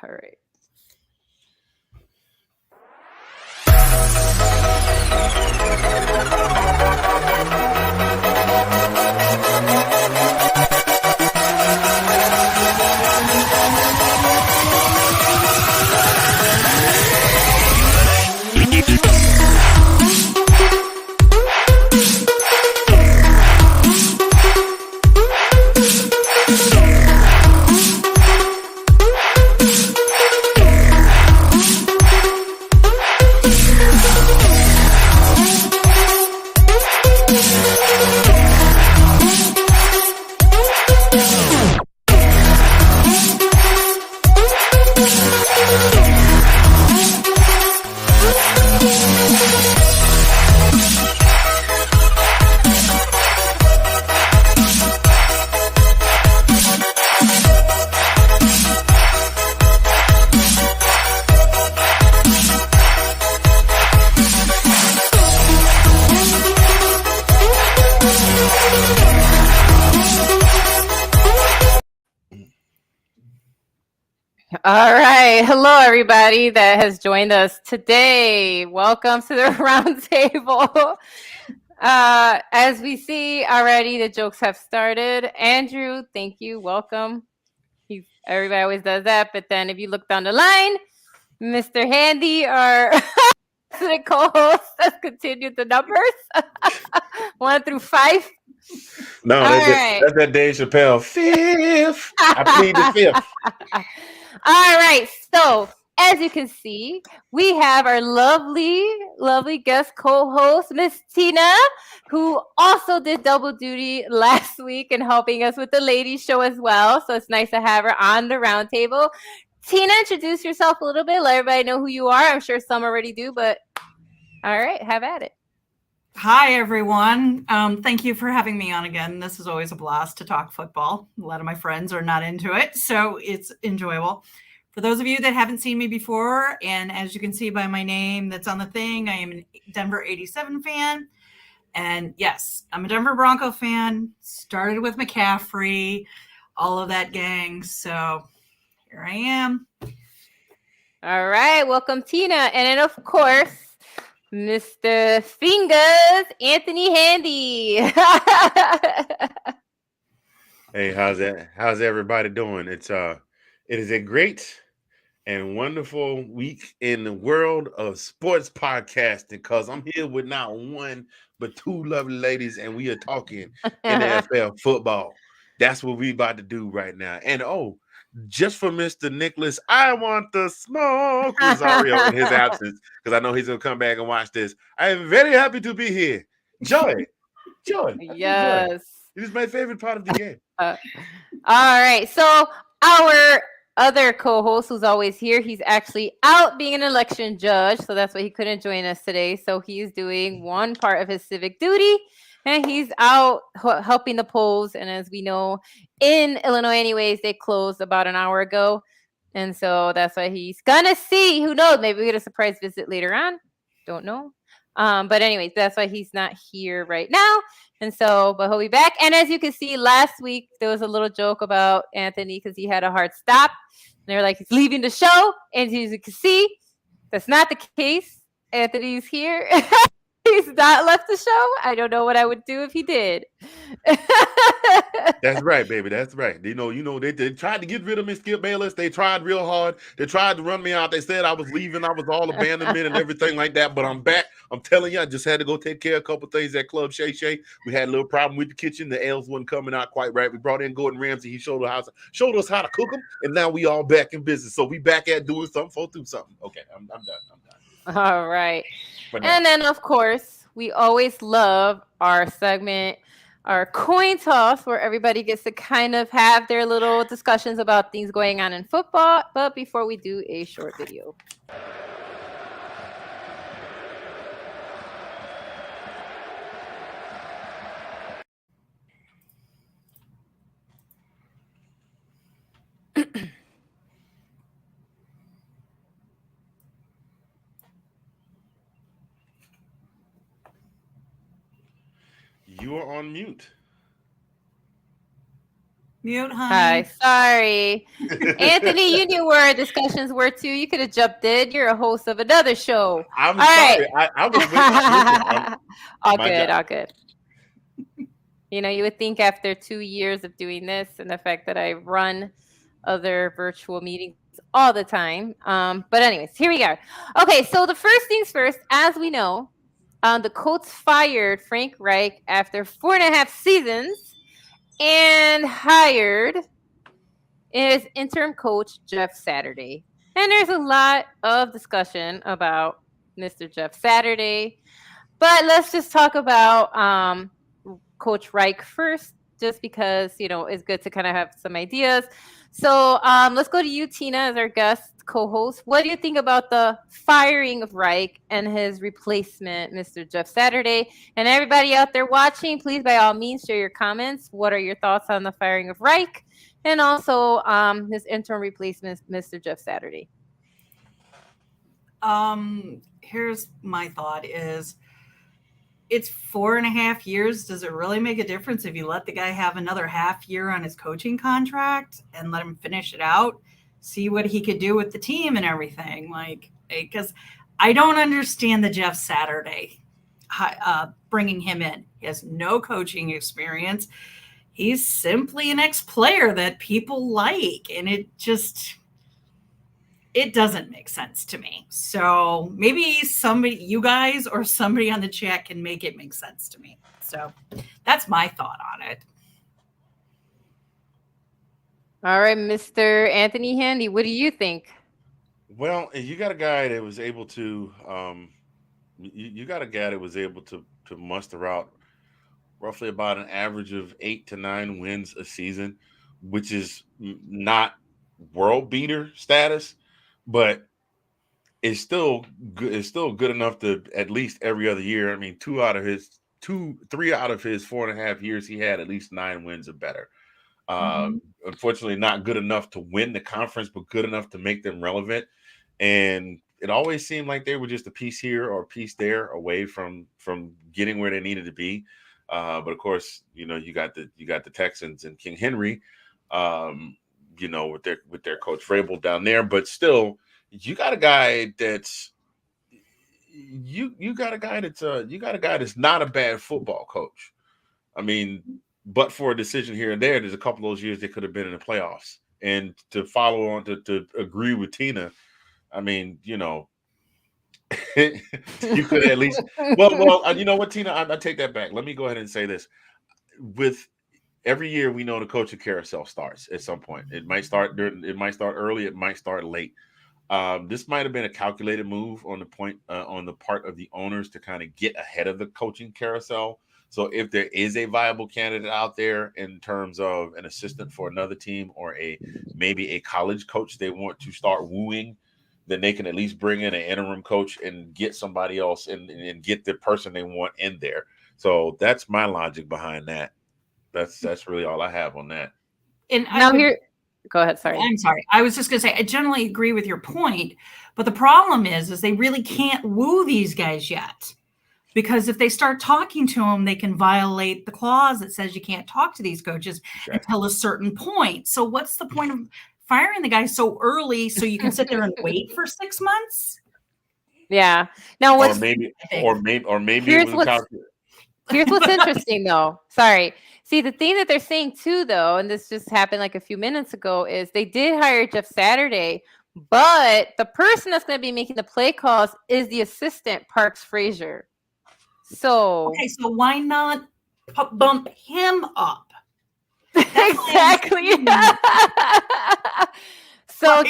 All right. All right. Hello, everybody that has joined us today. Welcome to the Roundtable. As we see already, the jokes have started. Andrew, thank you. Welcome. Everybody always does that. But then if you look down the line, Mr. Handy, our co-host, has continued the numbers 1 through 5. No, that's that Dave Chappelle. Fifth. I plead the fifth. All right. So, as you can see, we have our lovely guest co-host, Miss Tina, who also did double duty last week and helping us with the ladies show as well. So it's nice to have her on the roundtable. Tina, introduce yourself a little bit. Let everybody know who you are. I'm sure some already do, but all right, have at it. Hi, everyone. Thank you for having me on again. This is always a blast to talk football. A lot of my friends are not into it, so it's enjoyable. For those of you that haven't seen me before, and as you can see by my name that's on the thing, I am a Denver 87 fan. And yes, I'm a Denver Bronco fan. Started with McCaffrey, all of that gang. So here I am. All right. Welcome, Tina. And then, of course, Mr. Fingers, Anthony Handy. Hey, how's everybody doing? It is a great and wonderful week in the world of sports podcasting because I'm here with not one but two lovely ladies, and we are talking NFL football. That's what we about to do right now. And just for Mr. Nicholas, I want the smoke, Rosario, in his absence, because I know he's gonna come back and watch this. I am very happy to be here. Joy. Yes. It is my favorite part of the game. All right. So our other co-host who's always here, he's actually out being an election judge. So that's why he couldn't join us today. So he's doing one part of his civic duty. And he's out helping the polls. And as we know, in Illinois anyways, they closed about an hour ago. And so that's why he's gonna see. Who knows? Maybe we get a surprise visit later on. Don't know. But anyways, that's why he's not here right now. And so, but he'll be back. And as you can see, last week, there was a little joke about Anthony because he had a hard stop. And they were like, he's leaving the show. And as you can see, that's not the case. Anthony's here. He's not left the show. I don't know what I would do if he did. That's right, baby. That's right. You know, they tried to get rid of me, Skip Bayless. They tried real hard. They tried to run me out. They said I was leaving. I was all abandonment and everything like that. But I'm back. I'm telling you, I just had to go take care of a couple things at Club Shay Shay. We had a little problem with the kitchen. The ales wasn't coming out quite right. We brought in Gordon Ramsay. He showed us how to cook them. And now we all back in business. So we back at doing something, do something. Okay, I'm done. All right. And then, of course, we always love our segment, our coin toss, where everybody gets to kind of have their little discussions about things going on in football. But before we do a short video. You are on mute. Mute, Hi, honey. sorry. Anthony, you knew where our discussions were too. You could have jumped in. You're a host of another show. I'm All right. sorry. I was waiting. Listen, All my good, job. all good. You know, you would think after 2 years of doing this and the fact that I run other virtual meetings all the time. But anyways, here we are. Okay, so the first things first, as we know, the Colts fired Frank Reich after 4.5 seasons and hired his interim coach, Jeff Saturday. And there's a lot of discussion about Mr. Jeff Saturday. But let's just talk about Coach Reich first, just because, you know, it's good to kind of have some ideas. So let's go to you, Tina, as our guest co-host. What do you think about the firing of Reich and his replacement, Mr. Jeff Saturday? And everybody out there watching, please, by all means, share your comments. What are your thoughts on the firing of Reich and also his interim replacement, Mr. Jeff Saturday? Here's my thought is it's 4.5 years. Does it really make a difference if you let the guy have another half year on his coaching contract and let him finish it out, see what he could do with the team and everything? Like, because I don't understand the Jeff Saturday bringing him in. He has no coaching experience. He's simply an ex-player that people like, and it doesn't make sense to me. So maybe somebody, you guys or somebody on the chat, can make it make sense to me. So that's my thought on it. All right, Mr. Anthony Handy, what do you think? Well, you got a guy that was able to you got a guy that was able to muster out roughly about an average of 8 to 9 wins a season, which is not world beater status, but it's still good. It's still good enough to at least every other year. I mean, 3 out of his 4.5 years, he had at least 9 wins or better. Unfortunately, not good enough to win the conference, but good enough to make them relevant. And it always seemed like they were just a piece here or a piece there away from getting where they needed to be. But of course, you know, you got the Texans and King Henry, you know, with their coach Vrabel down there. But still, you got a guy that's not a bad football coach. I mean, but for a decision here and there's a couple of those years they could have been in the playoffs. And to follow on to agree with Tina, I mean, you know, you could at least well, you know what, Tina, I take that back. Let me go ahead and say this. With every year, we know the coaching carousel starts at some point. It might start early, it might start late. This might have been a calculated move on the part of the owners to kind of get ahead of the coaching carousel. So if there is a viable candidate out there in terms of an assistant for another team or maybe a college coach they want to start wooing, then they can at least bring in an interim coach and get somebody else and get the person they want in there. So that's my logic behind that. That's really all I have on that. And go ahead. Sorry. I'm sorry. I was just going to say, I generally agree with your point, but the problem is they really can't woo these guys yet. Because if they start talking to them, they can violate the clause that says you can't talk to these coaches until a certain point. So what's the point of firing the guy so early so you can sit there and wait for 6 months? Yeah. Now or maybe here's what's interesting though. Sorry. See, the thing that they're saying too, though, and this just happened like a few minutes ago, is they did hire Jeff Saturday, but the person that's going to be making the play calls is the assistant, Parks Frazier. So so why not bump him up? Exactly. So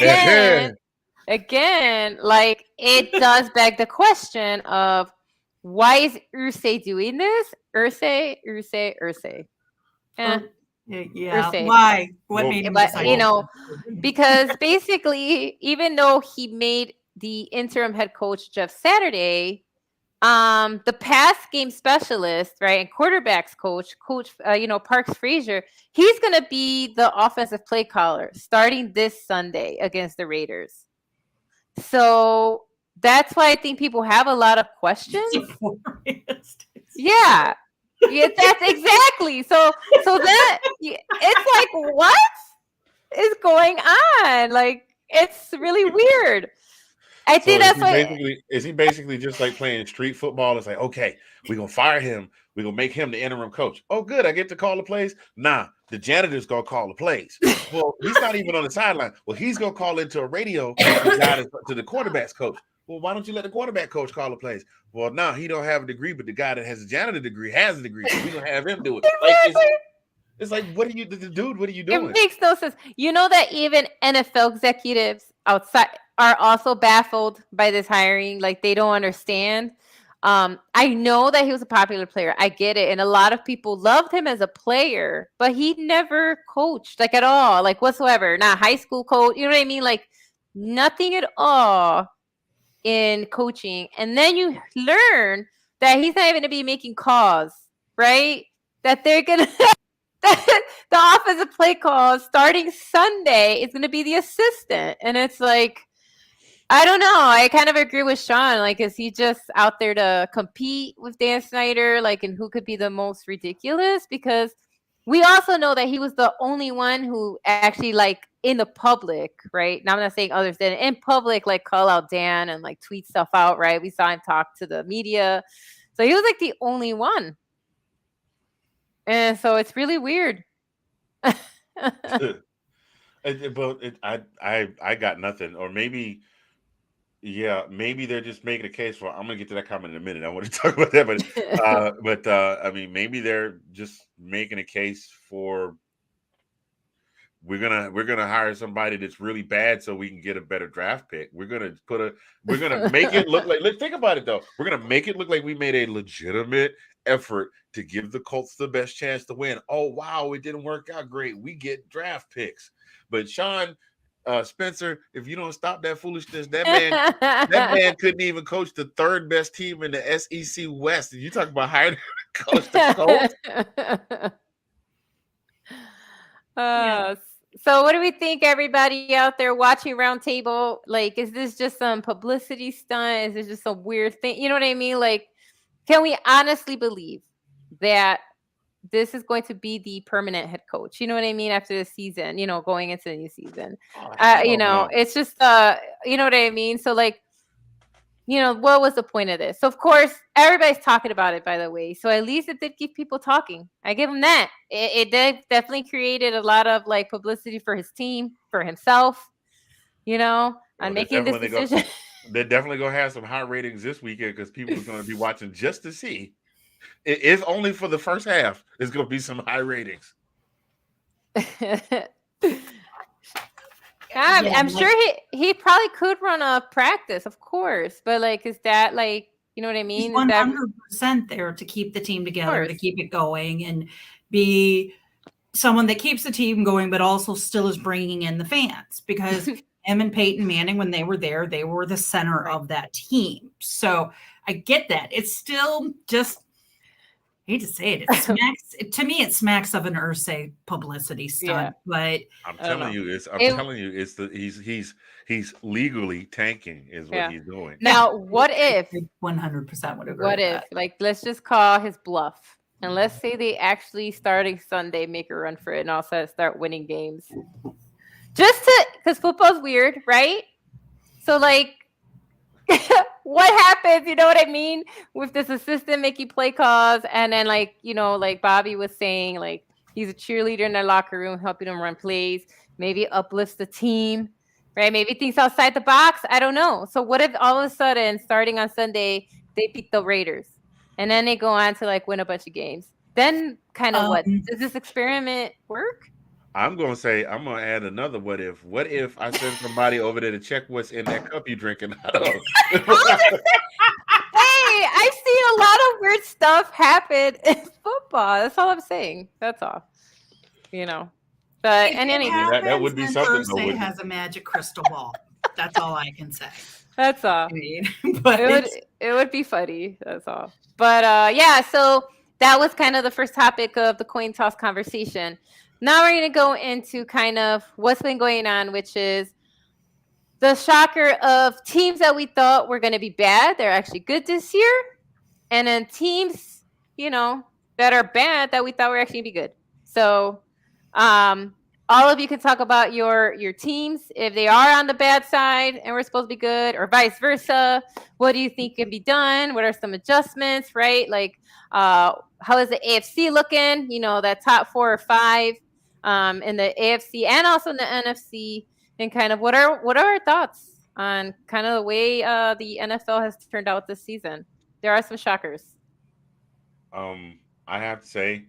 again, like it does beg the question of why is Irsay doing this? Irsay. Yeah. Irsay. Why? What made him decide? You know, because basically, even though he made the interim head coach Jeff Saturday the pass game specialist, right, and quarterbacks coach, Parks Frazier, he's going to be the offensive play caller starting this Sunday against the Raiders. So that's why I think people have a lot of questions. Yeah. Yeah, that's exactly. So that it's like, what is going on? Like, it's really weird. I So think that's why. is he basically just like playing street football? It's like, okay, we're gonna fire him. We're gonna make him the interim coach. Oh, good. I get to call the plays. Nah, the janitor's gonna call the plays. Well, he's not even on the sideline. Well, he's gonna call into a radio to the quarterback's coach. Well, why don't you let the quarterback coach call the plays? Well, no, he don't have a degree, but the guy that has a janitor degree has a degree. So we're gonna have him do it. Like it's like, what are you, dude? What are you doing? It makes no sense. You know that even NFL executives outside are also baffled by this hiring. Like, they don't understand. I know that he was a popular player. I get it. And a lot of people loved him as a player, but he never coached, like, at all, like, whatsoever. Not high school coach. You know what I mean? Like, nothing at all in coaching. And then you learn that he's not even going to be making calls, right? That they're going to the offensive play call starting Sunday is going to be the assistant. And it's like, I don't know. I kind of agree with Sean. Like, is he just out there to compete with Dan Snyder? Like, and who could be the most ridiculous? Because we also know that he was the only one who actually, like, in the public, right? Now, I'm not saying others didn't. In public, like, call out Dan and, like, tweet stuff out, right? We saw him talk to the media. So he was, like, the only one. And so it's really weird. But I got nothing. Or maybe, yeah, maybe they're just making a case for. I'm gonna get to that comment in a minute. I want to talk about that, but I mean, maybe they're just making a case for. We're gonna hire somebody that's really bad so we can get a better draft pick. We're gonna make it look like. Let's think about it though. We're gonna make it look like we made a legitimate effort to give the Colts the best chance to win. Oh wow, it didn't work out great. We get draft picks, but Sean Spencer, if you don't stop that foolishness, that man couldn't even coach the third best team in the SEC West. And you talk about hiring coach the Colts. Yeah. So what do we think, everybody out there watching Roundtable? Like, is this just some publicity stunt? Is this just some weird thing? You know what I mean? Like, can we honestly believe that this is going to be the permanent head coach? You know what I mean? After the season, going into the new season. It's just, you know what I mean? So, like, what was the point of this? So, of course, everybody's talking about it, by the way. So at least it did keep people talking. I give him that. It did definitely created a lot of, like, publicity for his team, for himself, on making this decision. They're definitely going to have some high ratings this weekend because people are going to be watching just to see. It is only for the first half. There's going to be some high ratings. I'm sure he probably could run a practice, of course, but, like, is that, like, you know what I mean? He's 100% there to keep the team together, to keep it going, and be someone that keeps the team going, but also still is bringing in the fans, because him and Peyton Manning, when they were there, they were the center of that team. So I get that. It's still just, I hate to say it, to me, it smacks of an Ursay publicity stunt. But I'm telling you, he's legally tanking is what he's doing. Now, what if 100% would agree? What if, like, let's just call his bluff, and let's say they actually starting Sunday make a run for it, and also start winning games, because football's weird, right? So, like, what happens, you know what I mean, with this assistant making play calls, and then, like, like Bobby was saying, like, he's a cheerleader in their locker room, helping them run plays, maybe uplifts the team, right? Maybe thinks outside the box. I don't know. So what if all of a sudden, starting on Sunday, they beat the Raiders, and then they go on to, like, win a bunch of games? Then kind of what? Does this experiment work? I'm going to add another what if. What if I send somebody over there to check what's in that cup you drinking out of? Hey, I've seen a lot of weird stuff happen in football. That's all I'm saying. That's all. But that would be something. Thursday has a magic crystal ball. That's all I can say. That's all. I mean, but it would be funny. That's all. But so that was kind of the first topic of the coin toss conversation. Now we're going to go into kind of what's been going on, which is the shocker of teams that we thought were going to be bad. They're actually good this year. And then teams, that are bad that we thought were actually gonna be good. So, all of you can talk about your teams if they are on the bad side and we're supposed to be good, or vice versa. What do you think can be done? What are some adjustments? Right, like how is the AFC looking? You know, that top 4 or 5 in the AFC and also in the NFC, and kind of what are our thoughts on kind of the way the NFL has turned out this season? There are some shockers. I have to say,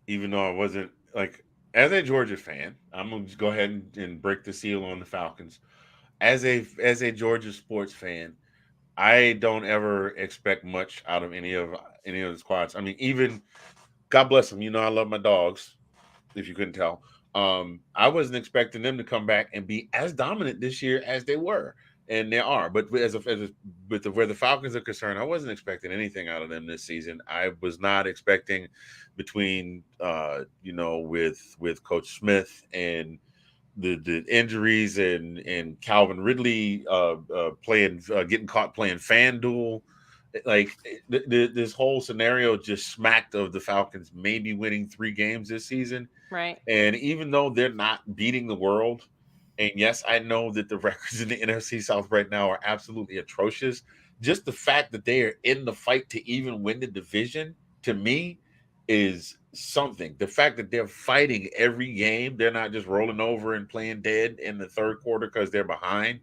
even though I wasn't like as a Georgia fan, I'm gonna just go ahead and break the seal on the Falcons. As a Georgia sports fan, I don't ever expect much out of any of the squads. I mean, even God bless them. You know, I love my dogs. If you couldn't tell, I wasn't expecting them to come back and be as dominant this year as they were, and they are. But where the Falcons are concerned, I wasn't expecting anything out of them this season. I was not expecting between with Coach Smith and the injuries and Calvin Ridley playing getting caught playing FanDuel. Like this whole scenario just smacked of the Falcons maybe winning 3 games this season. Right. And even though they're not beating the world, and yes, I know that the records in the NFC South right now are absolutely atrocious. Just the fact that they are in the fight to even win the division, to me, is something. The fact that they're fighting every game, they're not just rolling over and playing dead in the third quarter because they're behind.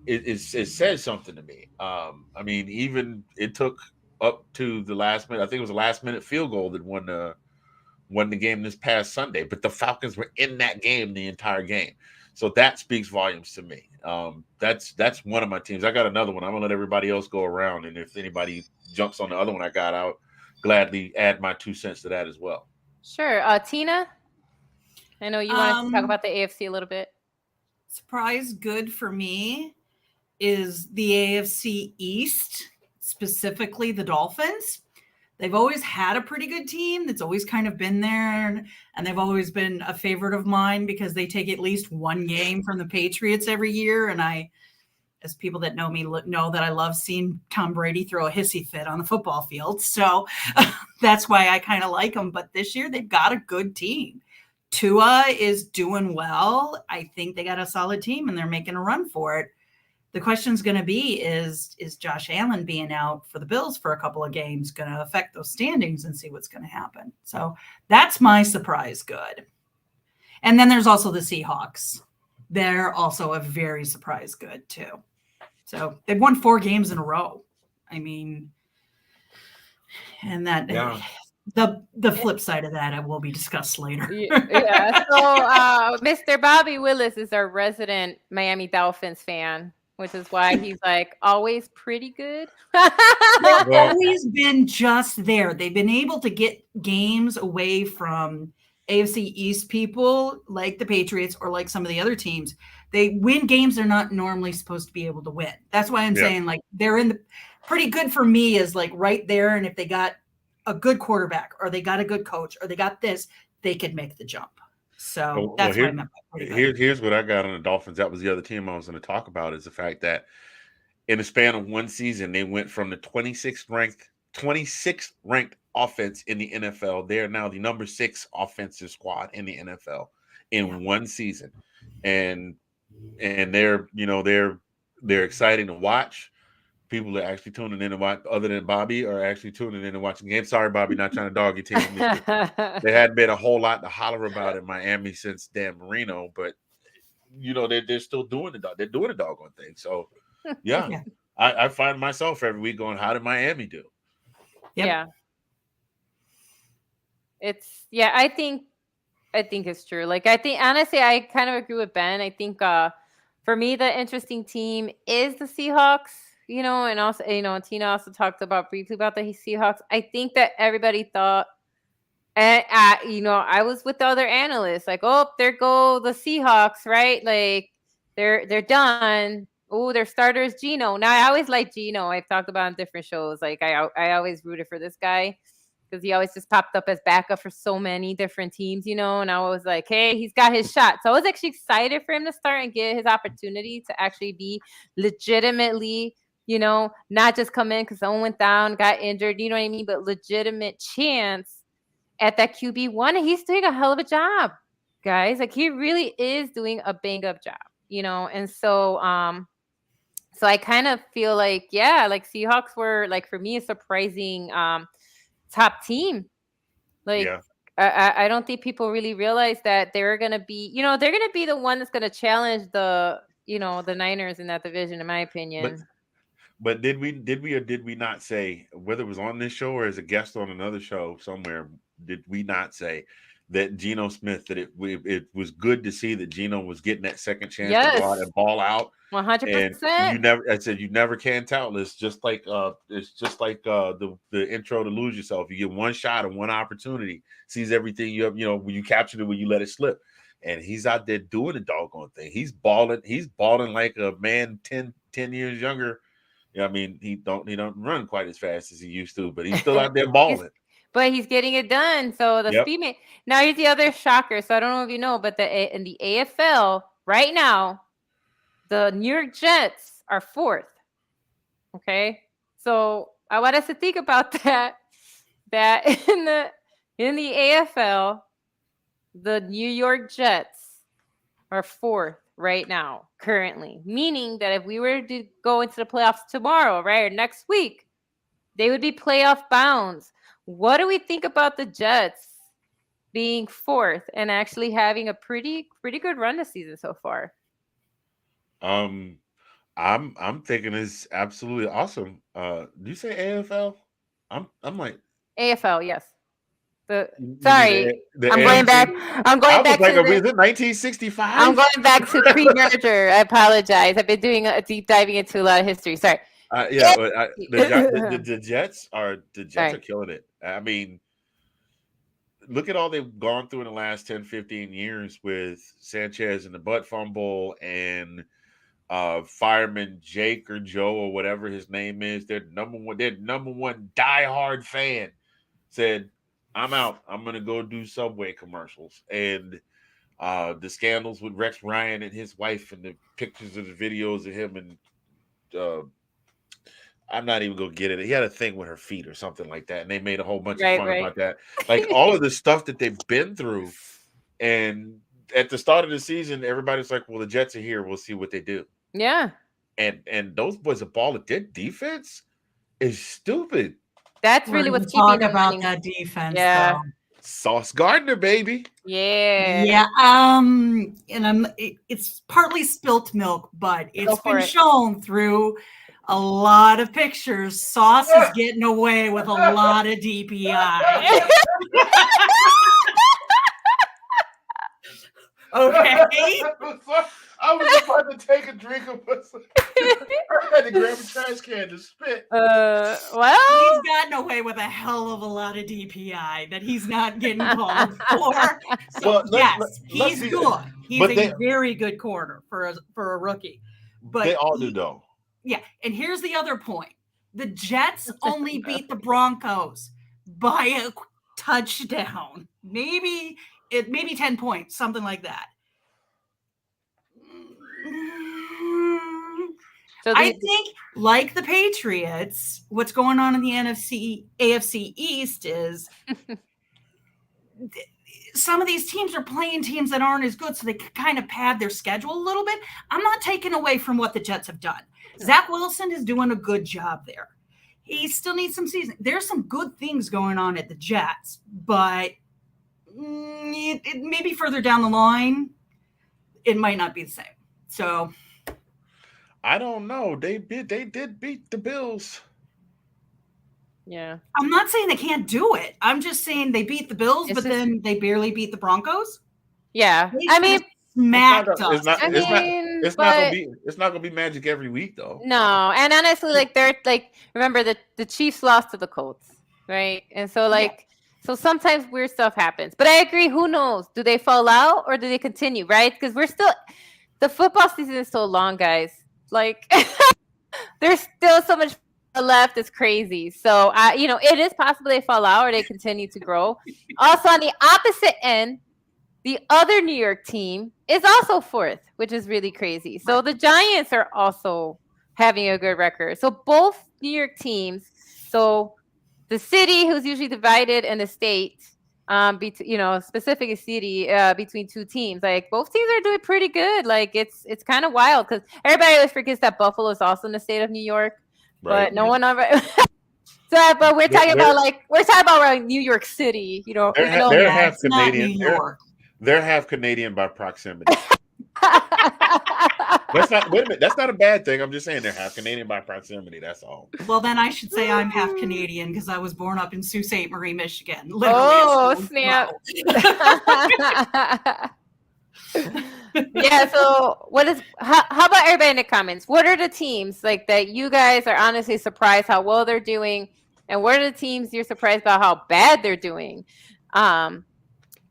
It says something to me. I mean, even it took up to the last minute. I think it was a last minute field goal that won the game this past Sunday. But the Falcons were in that game the entire game, so that speaks volumes to me. That's one of my teams. I got another one. I'm gonna let everybody else go around, and if anybody jumps on the other one I got, I'll gladly add my 2 cents to that as well. Sure. Tina, I know you wanted to talk about the AFC a little bit. Surprise good for me is the AFC East, specifically the Dolphins. They've always had a pretty good team that's always kind of been there, and they've always been a favorite of mine because they take at least one game from the Patriots every year. And I, as people that know me, know that I love seeing Tom Brady throw a hissy fit on the football field. So that's why I kind of like them. But this year they've got a good team. Tua is doing well. I think they got a solid team and they're making a run for it. The question's going to be is Josh Allen being out for the Bills for a couple of games going to affect those standings, and see what's going to happen. So that's my surprise good. And then there's also the Seahawks. They're also a very surprise good too. So they've won 4 games in a row. I mean, and that the flip side of that will be discussed later. Yeah. So Mr. Bobby Willis is our resident Miami Dolphins fan, which is why he's like always pretty good. They've always been just there. They've been able to get games away from AFC East people like the Patriots or like some of the other teams. They win games they're not normally supposed to be able to win. That's why I'm saying like they're in the pretty good for me is like right there. And if they got a good quarterback or they got a good coach or they got this, they could make the jump. So that's what I meant by pretty good. Here's what I got on the Dolphins. That was the other team I was going to talk about, is the fact that in the span of one season, they went from the 26th ranked offense in the NFL. They are now the number 6 offensive squad in the NFL in one season. And they're exciting to watch. People are actually tuning in to watch, other than Bobby, are actually tuning in and watching games. Sorry, Bobby, not trying to dog your team. There hadn't been a whole lot to holler about in Miami since Dan Marino, but they're still doing they're doing a doggone thing. So yeah. I find myself every week going, how did Miami do? Yep. Yeah. I think it's true. Like, I think honestly, I kind of agree with Ben. I think for me, the interesting team is the Seahawks. And also, Tina also talked briefly about the Seahawks. I think that everybody thought, and I was with the other analysts, like, oh, there go the Seahawks, right? Like, they're done. Oh, their starter's Geno. Now, I always like Geno. I've talked about on different shows. Like, I always rooted for this guy because he always just popped up as backup for so many different teams, and I was like, hey, he's got his shot. So I was actually excited for him to start and get his opportunity to actually be legitimately, not just come in because someone went down, got injured, you know what I mean, but legitimate chance at that QB1, and he's doing a hell of a job, guys. Like, he really is doing a bang up job, and so I kind of feel like, yeah, like Seahawks were, like, for me, a surprising top team. Like, Yeah. I don't think people really realize that they're gonna be, they're gonna be the one that's gonna challenge the Niners in that division, in my But opinion. but did we not say, whether it was on this show or as a guest on another show somewhere, did we not say that Geno Smith, that it was good to see that Geno was getting that second chance to go out Yes, and ball out? And 100%. I said, you never can tell. It's just like the intro to Lose Yourself. You get one shot and one opportunity, sees everything you have, when you capture it, when you let it slip. And he's out there doing the doggone thing. He's balling like a man 10 years younger. I mean, he don't run quite as fast as he used to, but he's still out there He's, balling. but he's getting it done. So the Yep. speed man. Now here's the other shocker. So I don't know if you know, but in the AFL right now, the New York Jets are 4th. Okay, so I want us to think about that. That in the AFL, the New York Jets are 4th right now, currently. Meaning that if we were to go into the playoffs tomorrow, right, or next week, they would be playoff bounds. What do we think about the Jets being 4th and actually having a pretty good run this season so far? I'm thinking it's absolutely awesome. Do you say AFL? I'm like, AFL, yes. you mean Sorry, the I'm going back. AFC? I'm I going was back like, to is the. it 1965? I'm going back to pre-merger. I apologize. I've been doing a deep diving into a lot of history. Sorry. Yeah, but the Jets are Sorry. killing it. I mean, look at all they've gone through in the last 10, 15 years with Sanchez and the butt fumble and fireman Jake or Joe or whatever his name is. Their number one diehard fan said, "I'm out. I'm gonna go do Subway commercials." And the scandals with Rex Ryan and his wife and the pictures of the videos of him and I'm not even gonna get it. He had a thing with her feet or something like that, and they made a whole bunch of fun Right. about that. Like all of the stuff that they've been through, and at the start of the season, everybody's like, "Well, the Jets are here. We'll see what they do." Yeah. And those boys are balling. Their defense is stupid. That's We're really going what's to keeping talk them about winning. that defense, Yeah. though. Sauce Gardner, baby. Yeah. Yeah, and it's partly spilt milk, but Go it's for been it. shown through a lot of pictures. Sauce is getting away with a lot of DPI. Okay. I was about to take a drink of I had to grab a trash can to spit. Well, He's gotten away with a hell of a lot of DPI that he's not getting called for. So Well, yes, let's he's be- good. He's but a they- very good corner for a rookie. But they all do though. Yeah, and here's the other point. The Jets only beat the Broncos by a touchdown. Maybe 10 points, something like that. so I think, like the Patriots, what's going on in the AFC East is some of these teams are playing teams that aren't as good, so they kind of pad their schedule a little bit. I'm not taking away from what the Jets have done. Zach Wilson is doing a good job there. He still needs some season. There's some good things going on at the Jets, but it maybe further down the line, it might not be the same. So I don't know. They did beat the Bills. yeah. I'm not saying they can't do it. I'm just saying they beat the Bills, but then they barely beat the Broncos. Yeah. They I mean, smacked us. It's not gonna be magic every week though. No, and honestly, like they're like, remember the Chiefs lost to the Colts, right? And so so sometimes weird stuff happens. But I agree. Who knows? Do they fall out or do they continue? Right? Because the football season is so long, guys. Like there's still so much left. It's crazy. So it is possible they fall out or they continue to grow. Also, on the opposite end, the other New York team is also 4th, which is really crazy. So the Giants are also having a good record. So both New York teams, so the city, who's usually divided, and the state, specific city between two teams. Like both teams are doing pretty good. Like it's kind of wild because everybody always forgets that Buffalo is also in the state of New York, Right. but no one ever. But we're talking about New York City. They're half it's not Canadian. New York. They're half Canadian by proximity. That's not. Wait a minute. That's not a bad thing. I'm just saying they're half Canadian by proximity. That's all. Well, then I should say I'm half Canadian because I was born up in Sault Ste. Marie, Michigan. Literally. Oh, snap. Yeah. So, how about everybody in the comments? What are the teams like that you guys are honestly surprised how well they're doing, and what are the teams you're surprised about how bad they're doing?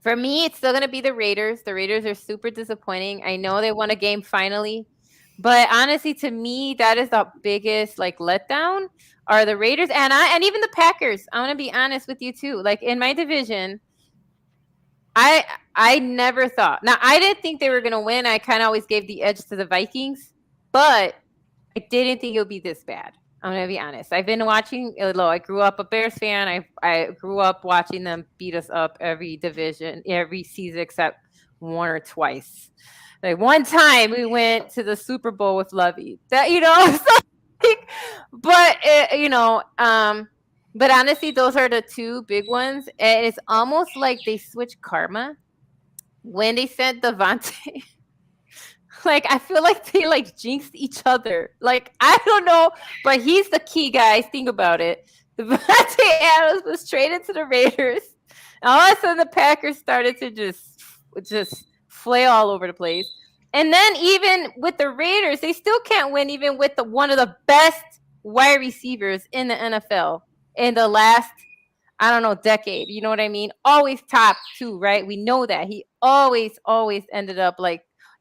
For me, it's still going to be the Raiders. The Raiders are super disappointing. I know they won a game finally, but honestly, to me, that is the biggest letdown are the Raiders and even the Packers. I want to be honest with you too. Like in my division, I never thought. Now, I didn't think they were going to win. I kind of always gave the edge to the Vikings, but I didn't think it would be this bad. I'm going to be honest. I've been watching, I grew up a Bears fan. I grew up watching them beat us up every division, every season except one or twice. Like one time we went to the Super Bowl with Lovey. But honestly, those are the two big ones. And it's almost like they switched karma when they sent Devontae. I feel like they jinxed each other. I don't know, but he's the key, guys. Think about it. Devontae Adams was traded to the Raiders. And all of a sudden, the Packers started to just flail all over the place. And then even with the Raiders, they still can't win, even with one of the best wide receivers in the NFL in the last, I don't know, decade. You know what I mean? Always top two, right? We know that. He always ended up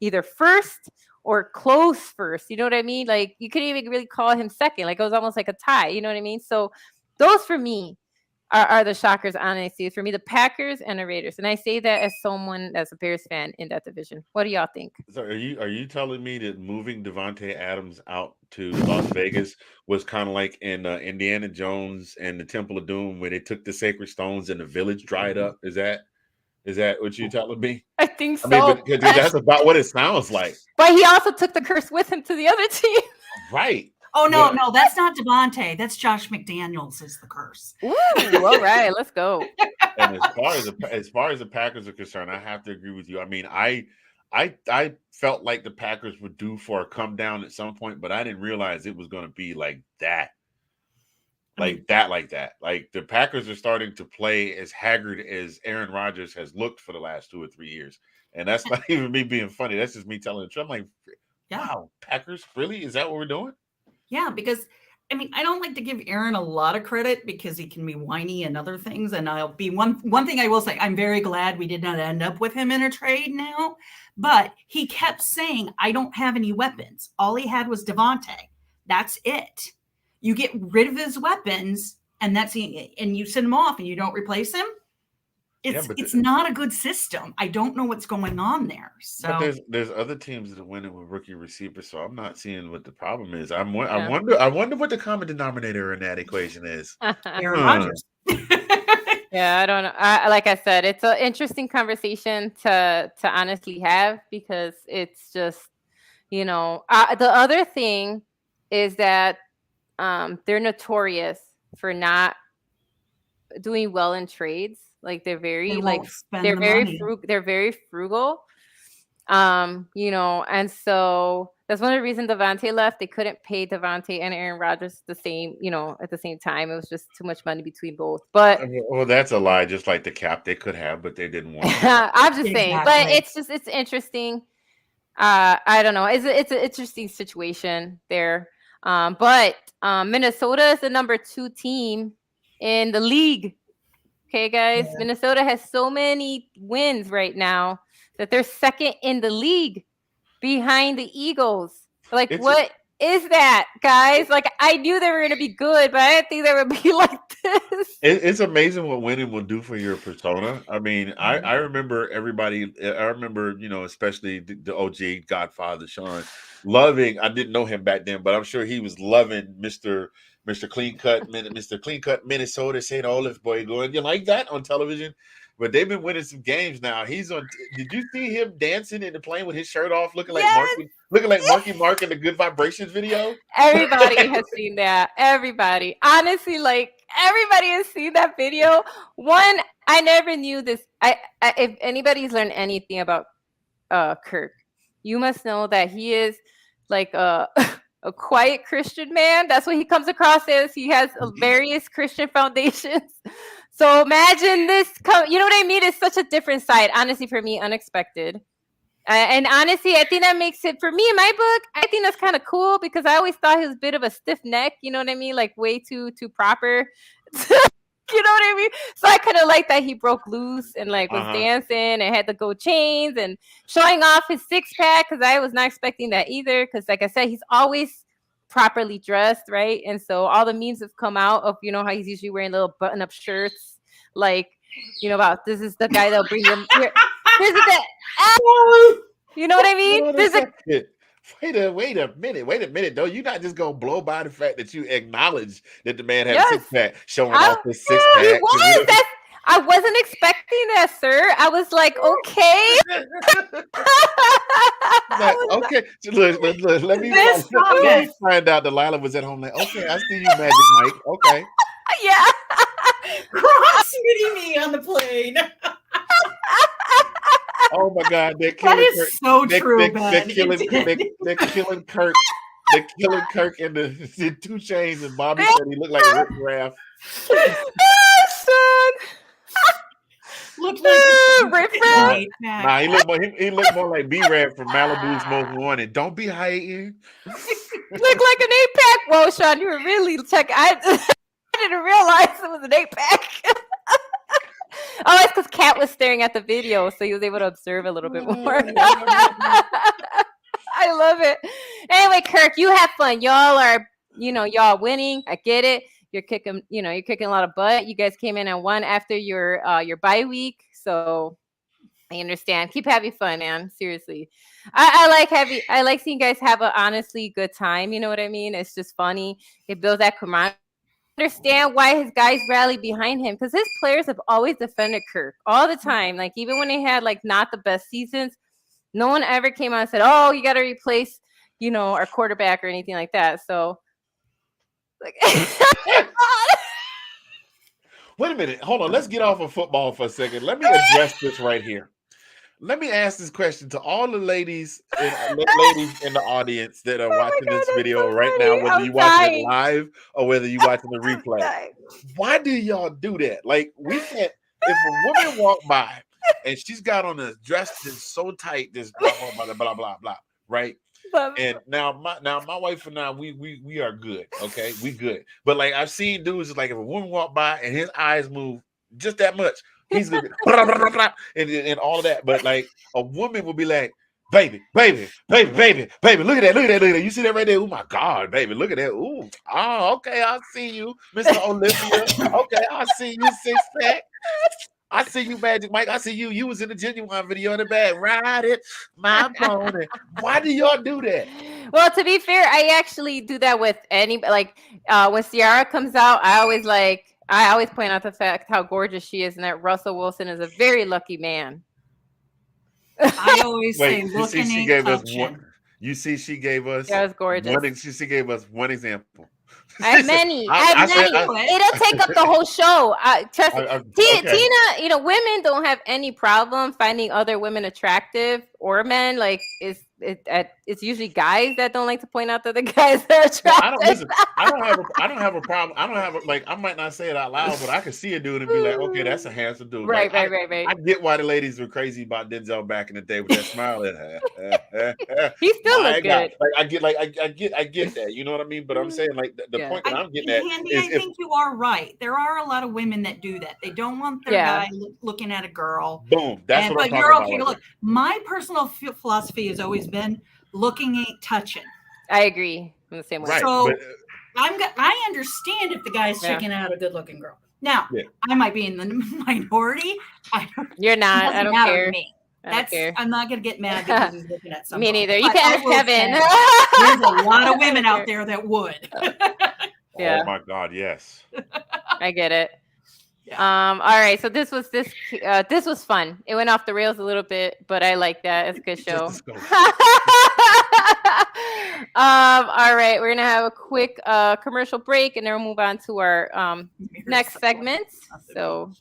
either first or close first. You know what I mean? You couldn't even really call him second. It was almost like a tie. You know what I mean? So those for me are the shockers, honestly. For me, the Packers and the Raiders. And I say that as someone that's a Bears fan in that division. What do y'all think? So are you telling me that moving Devontae Adams out to Las Vegas was kind of like in Indiana Jones and the Temple of Doom where they took the sacred stones and the village dried up? Is that what you're telling me? I think so. I mean, that's about what it sounds like. But he also took the curse with him to the other team. Right. Oh, no, that's not Devontae. That's Josh McDaniels is the curse. Ooh, all right, let's go. And as far as the Packers are concerned, I have to agree with you. I mean, I felt like the Packers were due for a come down at some point, but I didn't realize it was going to be like that. Like that. Like the Packers are starting to play as haggard as Aaron Rodgers has looked for the last 2 or 3 years. And that's not even me being funny. That's just me telling the truth. I'm like, wow, Packers, really? Is that what we're doing? Yeah, because I mean, I don't like to give Aaron a lot of credit because he can be whiny and other things. And I'll be one thing I will say, I'm very glad we did not end up with him in a trade now. But he kept saying, I don't have any weapons. All he had was Devontae. That's it. You get rid of his weapons and you send him off and you don't replace him. It's not a good system. I don't know what's going on there. So but there's other teams that are winning with rookie receivers, so I'm not seeing what the problem is. I wonder what the common denominator in that equation is. Aaron Rodgers. Yeah, I don't know. Like I said, it's an interesting conversation to honestly have because it's just, the other thing is that they're notorious for not doing well in trades. They're very they're very frugal. And so that's one of the reasons Devontae left. They couldn't pay Devontae and Aaron Rodgers at the same time. It was just too much money between both. But well, that's a lie. Just like the cap they could have, but they didn't want. I'm just saying, but it's interesting. I don't know. It's an interesting situation there. But Minnesota is the number 2 team in the league. Okay, guys, yeah. Minnesota has so many wins right now that they're second in the league behind the Eagles. What is that, guys? I knew they were going to be good, but I didn't think they would be like this. It's amazing what winning will do for your persona. I mean, I remember everybody. I remember, especially the OG Godfather, Sean, loving. I didn't know him back then, but I'm sure he was loving Mr. Clean Cut Minnesota St. Olive boy going, you like that on television? but they've been winning some games now. He's on. Did you see him dancing in the plane with his shirt off, looking like Marky Mark in the Good Vibrations video? Everybody has seen that. Everybody, honestly, like everybody has seen that video. One, I never knew this. If anybody's learned anything about Kirk, you must know that he is like a quiet Christian man. That's what he comes across as. He has various Christian foundations. So imagine this. You know what I mean? It's such a different side. Honestly, for me, unexpected. And honestly, I think that makes it, for me in my book, I think that's kind of cool because I always thought he was a bit of a stiff neck. You know what I mean? Like way too proper. You know what I mean? So I kind of like that he broke loose and like was dancing and had the gold chains and showing off his six pack because I was not expecting that either. Because like I said, he's always properly dressed, right? And so all the memes have come out of, you know, how he's usually wearing little button-up shirts, like, you know, about this is the guy that'll bring him here. This is the, you know what I mean? Wait a minute, though. You're not just gonna blow by the fact that you acknowledge that the man had a six pack, showing off his six pack. I wasn't expecting that, sir. I was like, okay. Okay, look, let me find out. Delilah was at home like, okay, I see you, Magic Mike. Okay. Yeah. Cross-meeting me on the plane. Oh my God, they're killing Kirk. So true, they're killing Kirk. They're killing Kirk in the 2 Chainz, and Bobby said he looked like Rick Raff. Looked like Rick Raff. Nah, he looked more like B-Rab from Malibu's Most Wanted. Don't be hating. Look like an 8-pack. Whoa, Sean, you were really checking. I didn't realize it was an 8-pack. Oh, it's because Kat was staring at the video, so he was able to observe a little bit more. I love it. Anyway, Kirk, you have fun. Y'all are, y'all winning. I get it. You're kicking a lot of butt. You guys came in and won after your bye week, so I understand. Keep having fun, man. Seriously, I like seeing you guys have a honestly good time. You know what I mean? It's just funny. It builds that camaraderie. Understand why his guys rally behind him because his players have always defended Kirk all the time. Like even when they had like not the best seasons, no one ever came out and said, "Oh, you got to replace, our quarterback" or anything like that. So, like, wait a minute, hold on. Let's get off of football for a second. Let me address this right here. Let me ask this question to all the ladies in the audience that are watching this video right now, whether you watching it live or whether you watching the replay. Why do y'all do that? Like, we can't. If a woman walked by and she's got on a dress that's so tight, this blah blah blah blah blah, right? And now my wife and I, we are good, okay? We good. But like I've seen dudes like if a woman walk by and his eyes move just that much. He's good, and all of that, but like a woman will be like, baby, look at that. You see that right there? Oh my God, baby, look at that. Ooh, oh, okay, I see you, Mr. Olympia. Okay, I see you, 6-pack. I see you, Magic Mike. I see you. You was in the Genuine video in the back. Ride it, my pony. Why do y'all do that? Well, to be fair, I actually do that with anybody. Like when Ciara comes out, I always point out the fact how gorgeous she is and that Russell Wilson is a very lucky man. I always say, looking she gave us one. You see, she gave us. That was gorgeous. She gave us one example. I have many. It'll take up the whole show. Trust me. Tina, women don't have any problem finding other women attractive or men. Like it's usually guys that don't like to point out that the guys are attractive. I don't have a problem. I might not say it out loud, but I can see a dude and be like, okay, that's a handsome dude. Right. I get why the ladies were crazy about Denzel back in the day with that smile. He still looks good. I get that. You know what I mean? But I'm saying like the point that I'm getting at is I think you are right. There are a lot of women that do that. They don't want their guy looking at a girl. Boom. That's what I'm talking about. But you're okay. Look, my personal philosophy has always been looking ain't touching. I agree in the same way. Right, so I understand if the guy's checking out a good-looking girl. Now, I might be in the minority. You're not. I don't care. Me. I'm not going to get mad because he's looking at something. Me neither. You can ask Kevin. There's a lot of women out there that would. Yeah. Oh my God, yes. I get it. Yeah. All right. So this was fun. It went off the rails a little bit, but I like that. It's a good Just show. a scope. All right. We're gonna have a quick commercial break, and then we'll move on to our next segment. So.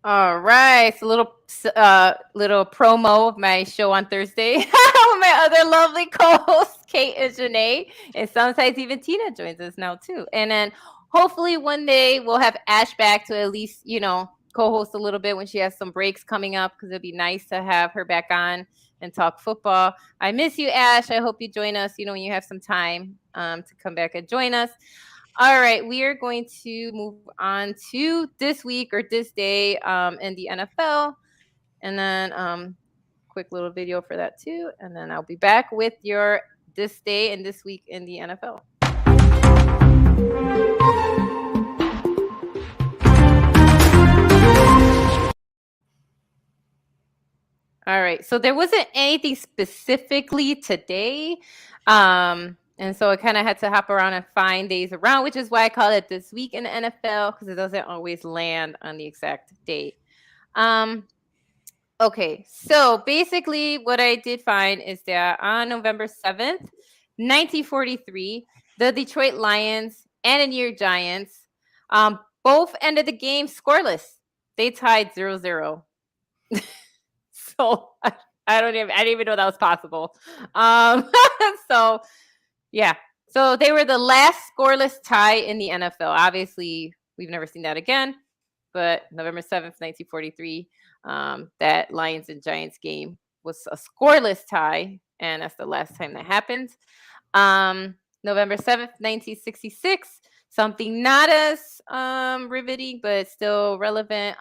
All right, it's a little promo of my show on Thursday with my other lovely co-hosts, Kate and Janae, and sometimes even Tina joins us now too. And then hopefully one day we'll have Ash back to at least co-host a little bit when she has some breaks coming up, because it'd be nice to have her back on and talk football. I miss you, Ash. I hope you join us. When you have some time to come back and join us. All right, we are going to move on to this week or this day in the NFL, and then quick little video for that too, and then I'll be back with your this day and this week in the NFL. All right, so there wasn't anything specifically today. And so I kind of had to hop around and find days around, which is why I call it This Week in the NFL, because it doesn't always land on the exact date. Okay, so basically what I did find is that on November 7th, 1943, the Detroit Lions and the New York Giants both ended the game scoreless. They tied 0-0. So I didn't even know that was possible. So yeah. So they were the last scoreless tie in the NFL. Obviously, we've never seen that again. But November 7th, 1943, that Lions and Giants game was a scoreless tie. And that's the last time that happened. November 7th, 1966, something not as riveting, but still relevant.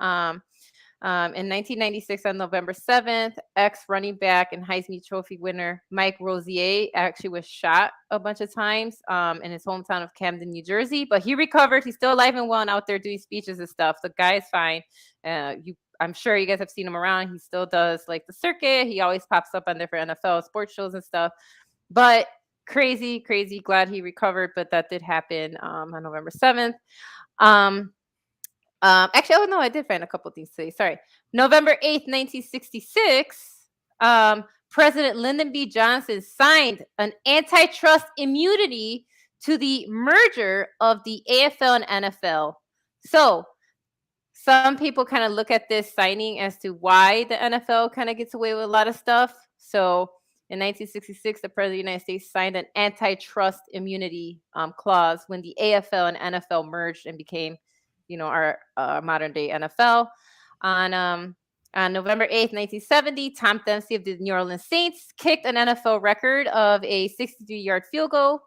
In 1996, on November 7th, ex-running back and Heisman Trophy winner Mike Rozier actually was shot a bunch of times in his hometown of Camden, New Jersey. But he recovered. He's still alive and well and out there doing speeches and stuff. The guy is fine. I'm sure you guys have seen him around. He still does like the circuit. He always pops up on different NFL sports shows and stuff. But crazy. Glad he recovered. But that did happen on November 7th. Actually, I did find a couple things today. Sorry. November 8th, 1966, President Lyndon B. Johnson signed an antitrust immunity to the merger of the AFL and NFL. So some people kind of look at this signing as to why the NFL kind of gets away with a lot of stuff. So in 1966, the President of the United States signed an antitrust immunity clause when the AFL and NFL merged and became our modern day NFL. On November 8th, 1970, Tom Dempsey of the New Orleans Saints kicked an NFL record of a 63-yard field goal.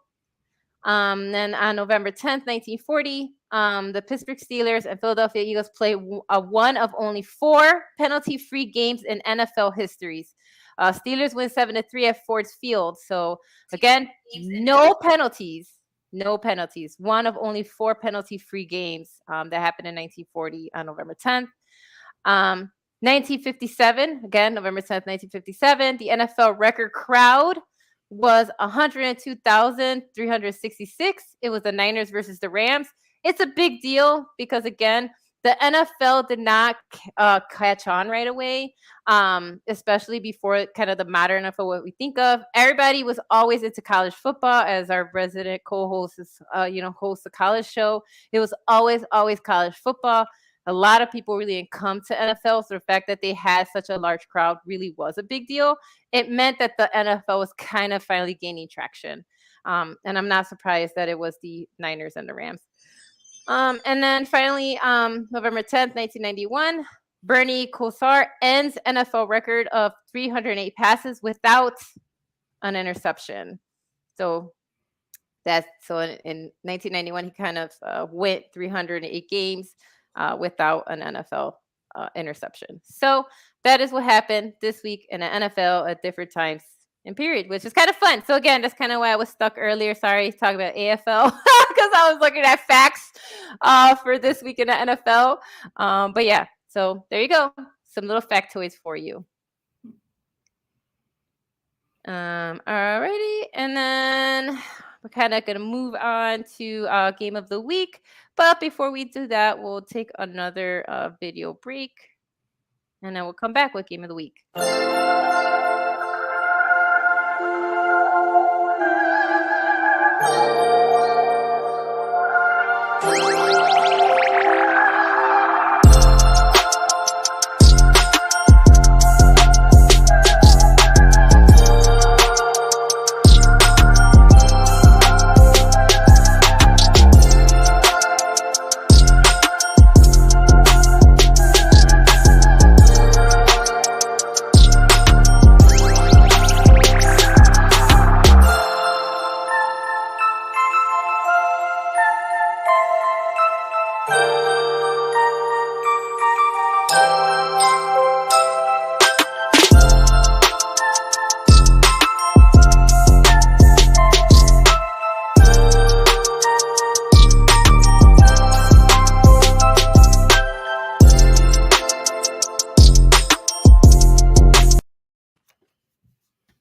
Then on November 10th, 1940, the Pittsburgh Steelers and Philadelphia Eagles played one of only 4 penalty-free games in NFL histories. Steelers win 7-3 at Ford Field. So again, no penalties. One of only 4 penalty-free games that happened in 1940 on November 10th. 1957, again, November 10th, 1957, the NFL record crowd was 102,366. It was the Niners versus the Rams. It's a big deal because, again, the NFL did not catch on right away, especially before kind of the modern NFL, what we think of. Everybody was always into college football, as our resident co-host is, hosts a college show. It was always college football. A lot of people really didn't come to NFL, so the fact that they had such a large crowd really was a big deal. It meant that the NFL was kind of finally gaining traction. And I'm not surprised that it was the Niners and the Rams. And then finally, November 10th, 1991, Bernie Kosar ends NFL record of 308 passes without an interception. So that's so in 1991 he kind of went 308 games without an NFL interception. So that is what happened this week in the NFL at different times in period, which is kind of fun. So again, that's kind of why I was stuck earlier. Sorry, talking about AFL because I was looking at facts for this week in the NFL. But yeah, so there you go, some little factoids for you. Alrighty, and then we're kind of gonna move on to game of the week. But before we do that, we'll take another video break, and then we'll come back with game of the week.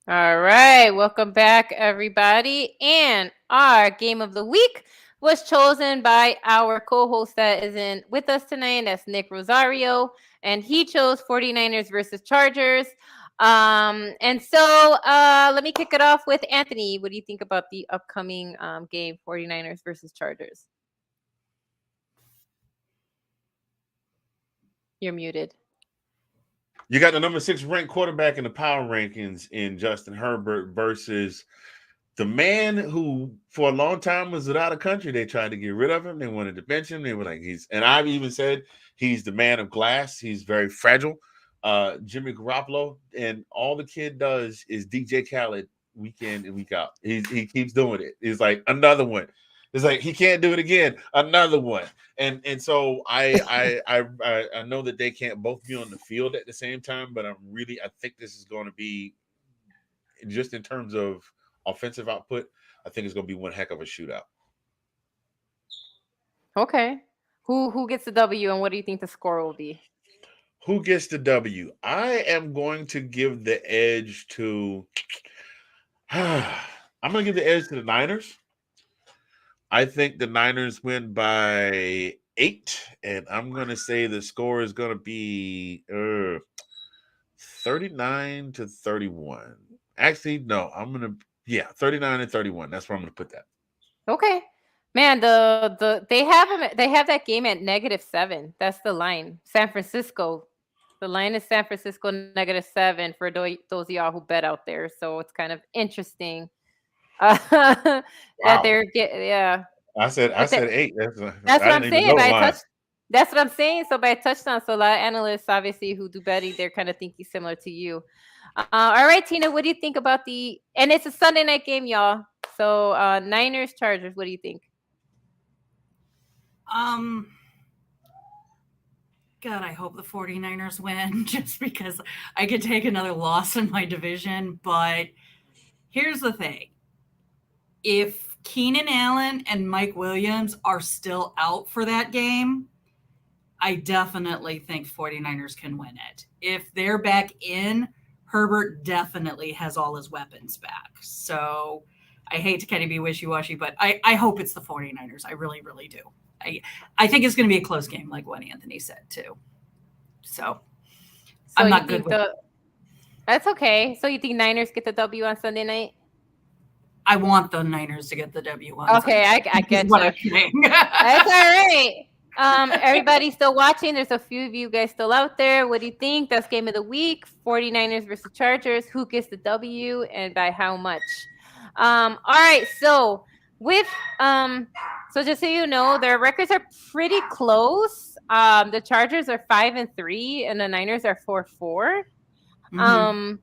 All right, welcome back, everybody. And our game of the week was chosen by our co-host that isn't with us tonight, and that's Nick Rosario. And he chose 49ers versus Chargers. And so let me kick it off with Anthony. What do you think about the upcoming game, 49ers versus Chargers? You're muted. You got the number 6 ranked quarterback in the power rankings in Justin Herbert versus the man who for a long time was out of country. They tried to get rid of him. They wanted to bench him. They were like, and I've even said he's the man of glass. He's very fragile. Jimmy Garoppolo, and all the kid does is DJ Khaled week in and week out. He keeps doing it. He's like, another one. It's like he can't do it again. Another one. And so I know that they can't both be on the field at the same time, but I think this is going to be, just in terms of offensive output, I think it's going to be one heck of a shootout. Okay. Who gets the W, and what do you think the score will be? Who gets the W? I am going to give the edge to I'm going to give the edge to the Niners. I think the Niners win by 8, and I'm going to say the score is going to be 39-31. Actually, no, 39-31. That's where I'm going to put that. Okay. Man, they have that game at -7. That's the line. San Francisco. The line is San Francisco -7 for those of y'all who bet out there. So it's kind of interesting. That they're yeah. I said 8. That's what I'm saying. That's what I'm saying. So by a touchdown, so a lot of analysts, obviously, who do betting, they're kind of thinking similar to you. All right, Tina, what do you think about and it's a Sunday night game, y'all. So Niners Chargers, what do you think? God, I hope the 49ers win just because I could take another loss in my division. But here's the thing. If Keenan Allen and Mike Williams are still out for that game, I definitely think 49ers can win it. If they're back in, Herbert definitely has all his weapons back. So I hate to kind of be wishy-washy, but I hope it's the 49ers. I really, really do. I think it's going to be a close game, like what Anthony said, too. So I'm not good with it. That's okay. So you think Niners get the W on Sunday night? I want the Niners to get the W on Okay, Sunday. I get what you. I'm saying. That's all right. Everybody still watching. There's a few of you guys still out there. What do you think? That's game of the week. 49ers versus Chargers. Who gets the W and by how much? All right. So with so just so you know, their records are pretty close. The Chargers are 5-3 and the Niners are 4-4. And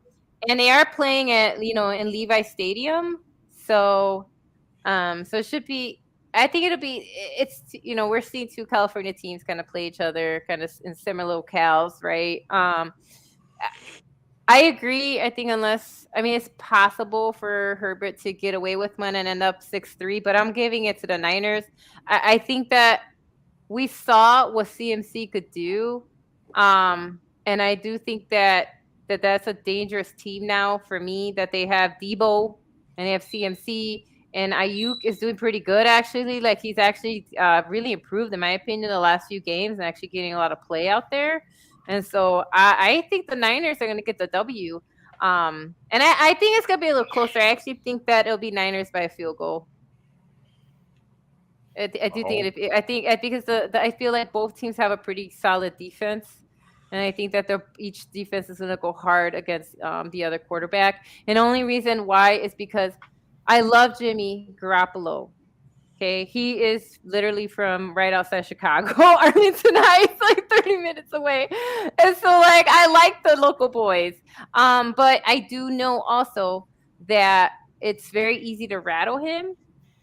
they are playing at in Levi Stadium. So so it should be. I think it'll be. We're seeing two California teams kind of play each other, kind of in similar locales, right? I agree. I think it's possible for Herbert to get away with one and end up 6-3, but I'm giving it to the Niners. I think that we saw what CMC could do. And I do think that's a dangerous team now for me, that they have Debo and they have CMC, and Ayuk is doing pretty good, actually. Like, he's actually really improved, in my opinion, the last few games, and actually getting a lot of play out there. And so I think the Niners are going to get the W. And I think it's going to be a little closer. I actually think that it'll be Niners by a field goal. I do think because I feel like both teams have a pretty solid defense, and I think that each defense is going to go hard against the other quarterback. And the only reason why is because I love Jimmy Garoppolo. Okay, he is literally from right outside Chicago, Arlington Heights, like 30 minutes away. And so, like, I like the local boys. But I do know also that it's very easy to rattle him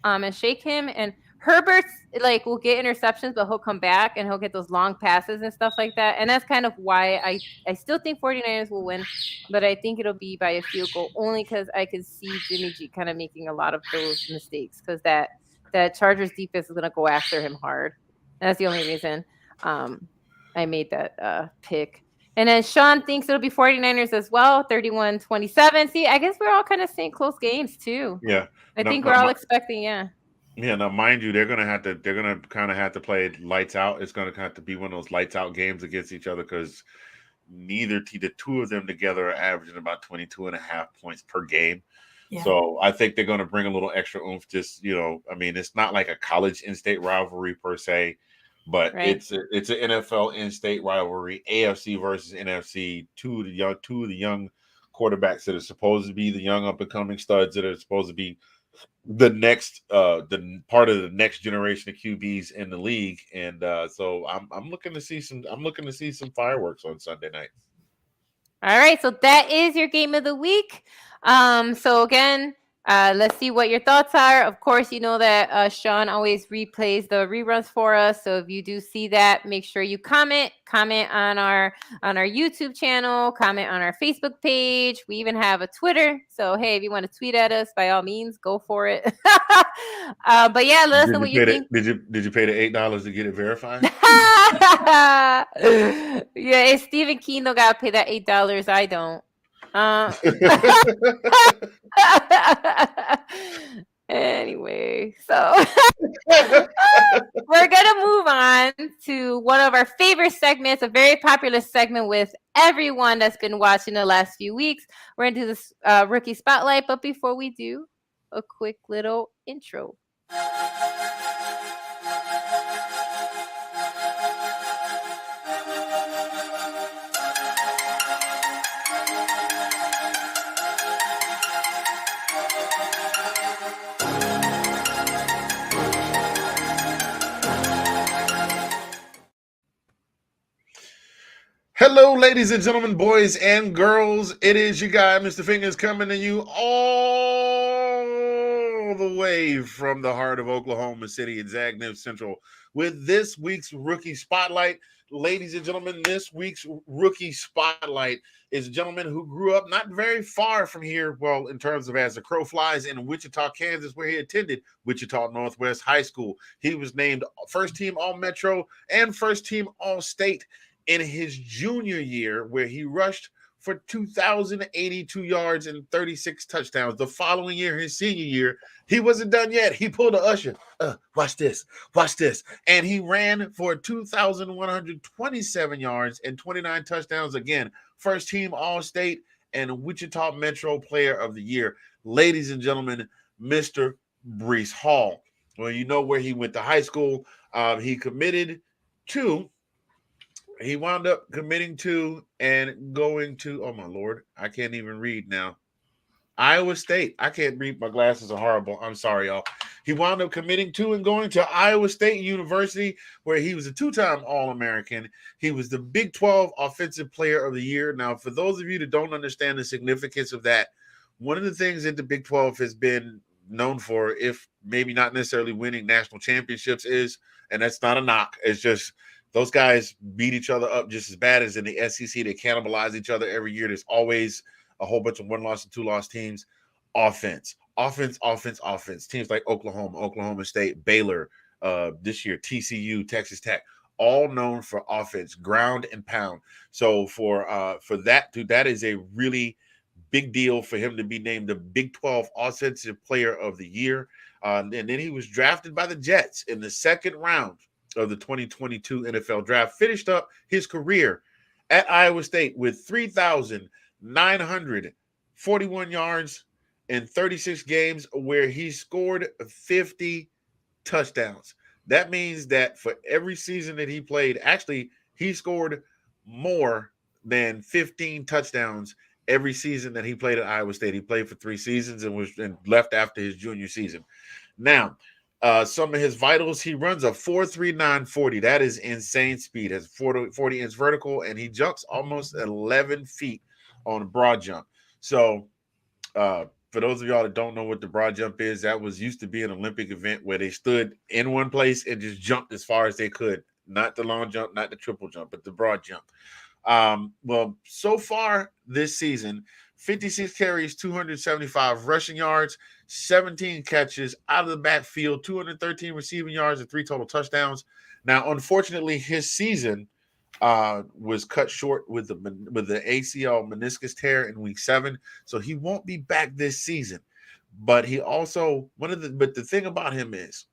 and shake him. And Herbert's, like, will get interceptions, but he'll come back and he'll get those long passes and stuff like that. And that's kind of why I still think 49ers will win, but I think it'll be by a field goal, only because I can see Jimmy G kind of making a lot of those mistakes, because that Chargers defense is going to go after him hard. That's the only reason I made that pick. And then Sean thinks it'll be 49ers as well, 31-27. See, I guess we're all kind of seeing close games too. Yeah. I think we're all expecting, Yeah, now mind you, they're gonna kind of have to play lights out. It's gonna have to be one of those lights out games against each other, because the two of them together are averaging about 22.5 points per game. Yeah. So I think they're going to bring a little extra oomph. Just, it's not like a college in-state rivalry per se, but it's an NFL in-state rivalry, AFC versus NFC. Two of the young quarterbacks that are supposed to be the young up-and-coming studs that are supposed to be the next the part of the next generation of QBs in the league. And so I'm looking to see some fireworks on Sunday night. All right, so that is your game of the week. So again, let's see what your thoughts are. Of course, you know that Sean always replays the reruns for us. So if you do see that, make sure you comment on our YouTube channel, comment on our Facebook page. We even have a Twitter. So hey, if you want to tweet at us, by all means, go for it. But yeah, let us know what you think. Did you pay the $8 to get it verified? Yeah, if Stephen King don't gotta pay that $8, I don't. Anyway, so we're gonna move on to one of our favorite segments, a very popular segment with everyone that's been watching the last few weeks. We're gonna do this rookie spotlight, but before we do, a quick little intro. Hello, ladies and gentlemen, boys and girls. It is your guy, Mr. Fingers, coming to you all the way from the heart of Oklahoma City and Zagnib Central with this week's Rookie Spotlight. Ladies and gentlemen, this week's Rookie Spotlight is a gentleman who grew up not very far from here, well, in terms of as the crow flies, in Wichita, Kansas, where he attended Wichita Northwest High School. He was named first team All-Metro and first team All-State in his junior year, where he rushed for 2,082 yards and 36 touchdowns. The following year, his senior year, he wasn't done yet. He pulled a Usher. Watch this. And he ran for 2,127 yards and 29 touchdowns. Again, first team All-State and Wichita Metro Player of the Year. Ladies and gentlemen, Mr. Breece Hall. Well, you know where he went to high school. He wound up committing to and going to, oh my Lord, I can't even read now. Iowa State. I can't read. My glasses are horrible. I'm sorry, y'all. He wound up committing to and going to Iowa State University, where he was a two-time All-American. He was the Big 12 Offensive Player of the Year. Now, for those of you that don't understand the significance of that, one of the things that the Big 12 has been known for, if maybe not necessarily winning national championships, is, and that's not a knock. It's just those guys beat each other up just as bad as in the SEC. They cannibalize each other every year. There's always a whole bunch of 1-loss and 2-loss teams. Offense. Teams like Oklahoma State, Baylor, this year, TCU, Texas Tech, all known for offense, ground and pound. So for that, dude, that is a really big deal for him to be named the Big 12 Offensive Player of the Year. And then he was drafted by the Jets in the second round of the 2022 NFL Draft. Finished up his career at Iowa State with 3,941 yards in 36 games, where he scored 50 touchdowns. That means that for every season that he played, actually, he scored more than 15 touchdowns every season that he played at Iowa State. He played for 3 seasons and left after his junior season. Now, some of his vitals, he runs a 4.39 40. That is insane speed. Has 40-inch vertical, and he jumps almost 11 feet on a broad jump. So, for those of y'all that don't know what the broad jump is, that used to be an Olympic event where they stood in one place and just jumped as far as they could. Not the long jump, not the triple jump, but the broad jump. Well, so far this season, 56 carries, 275 rushing yards, 17 catches out of the backfield, 213 receiving yards, and 3 total touchdowns. Now, unfortunately, his season was cut short with the ACL meniscus tear in week 7, so he won't be back this season. But he also but the thing about him is,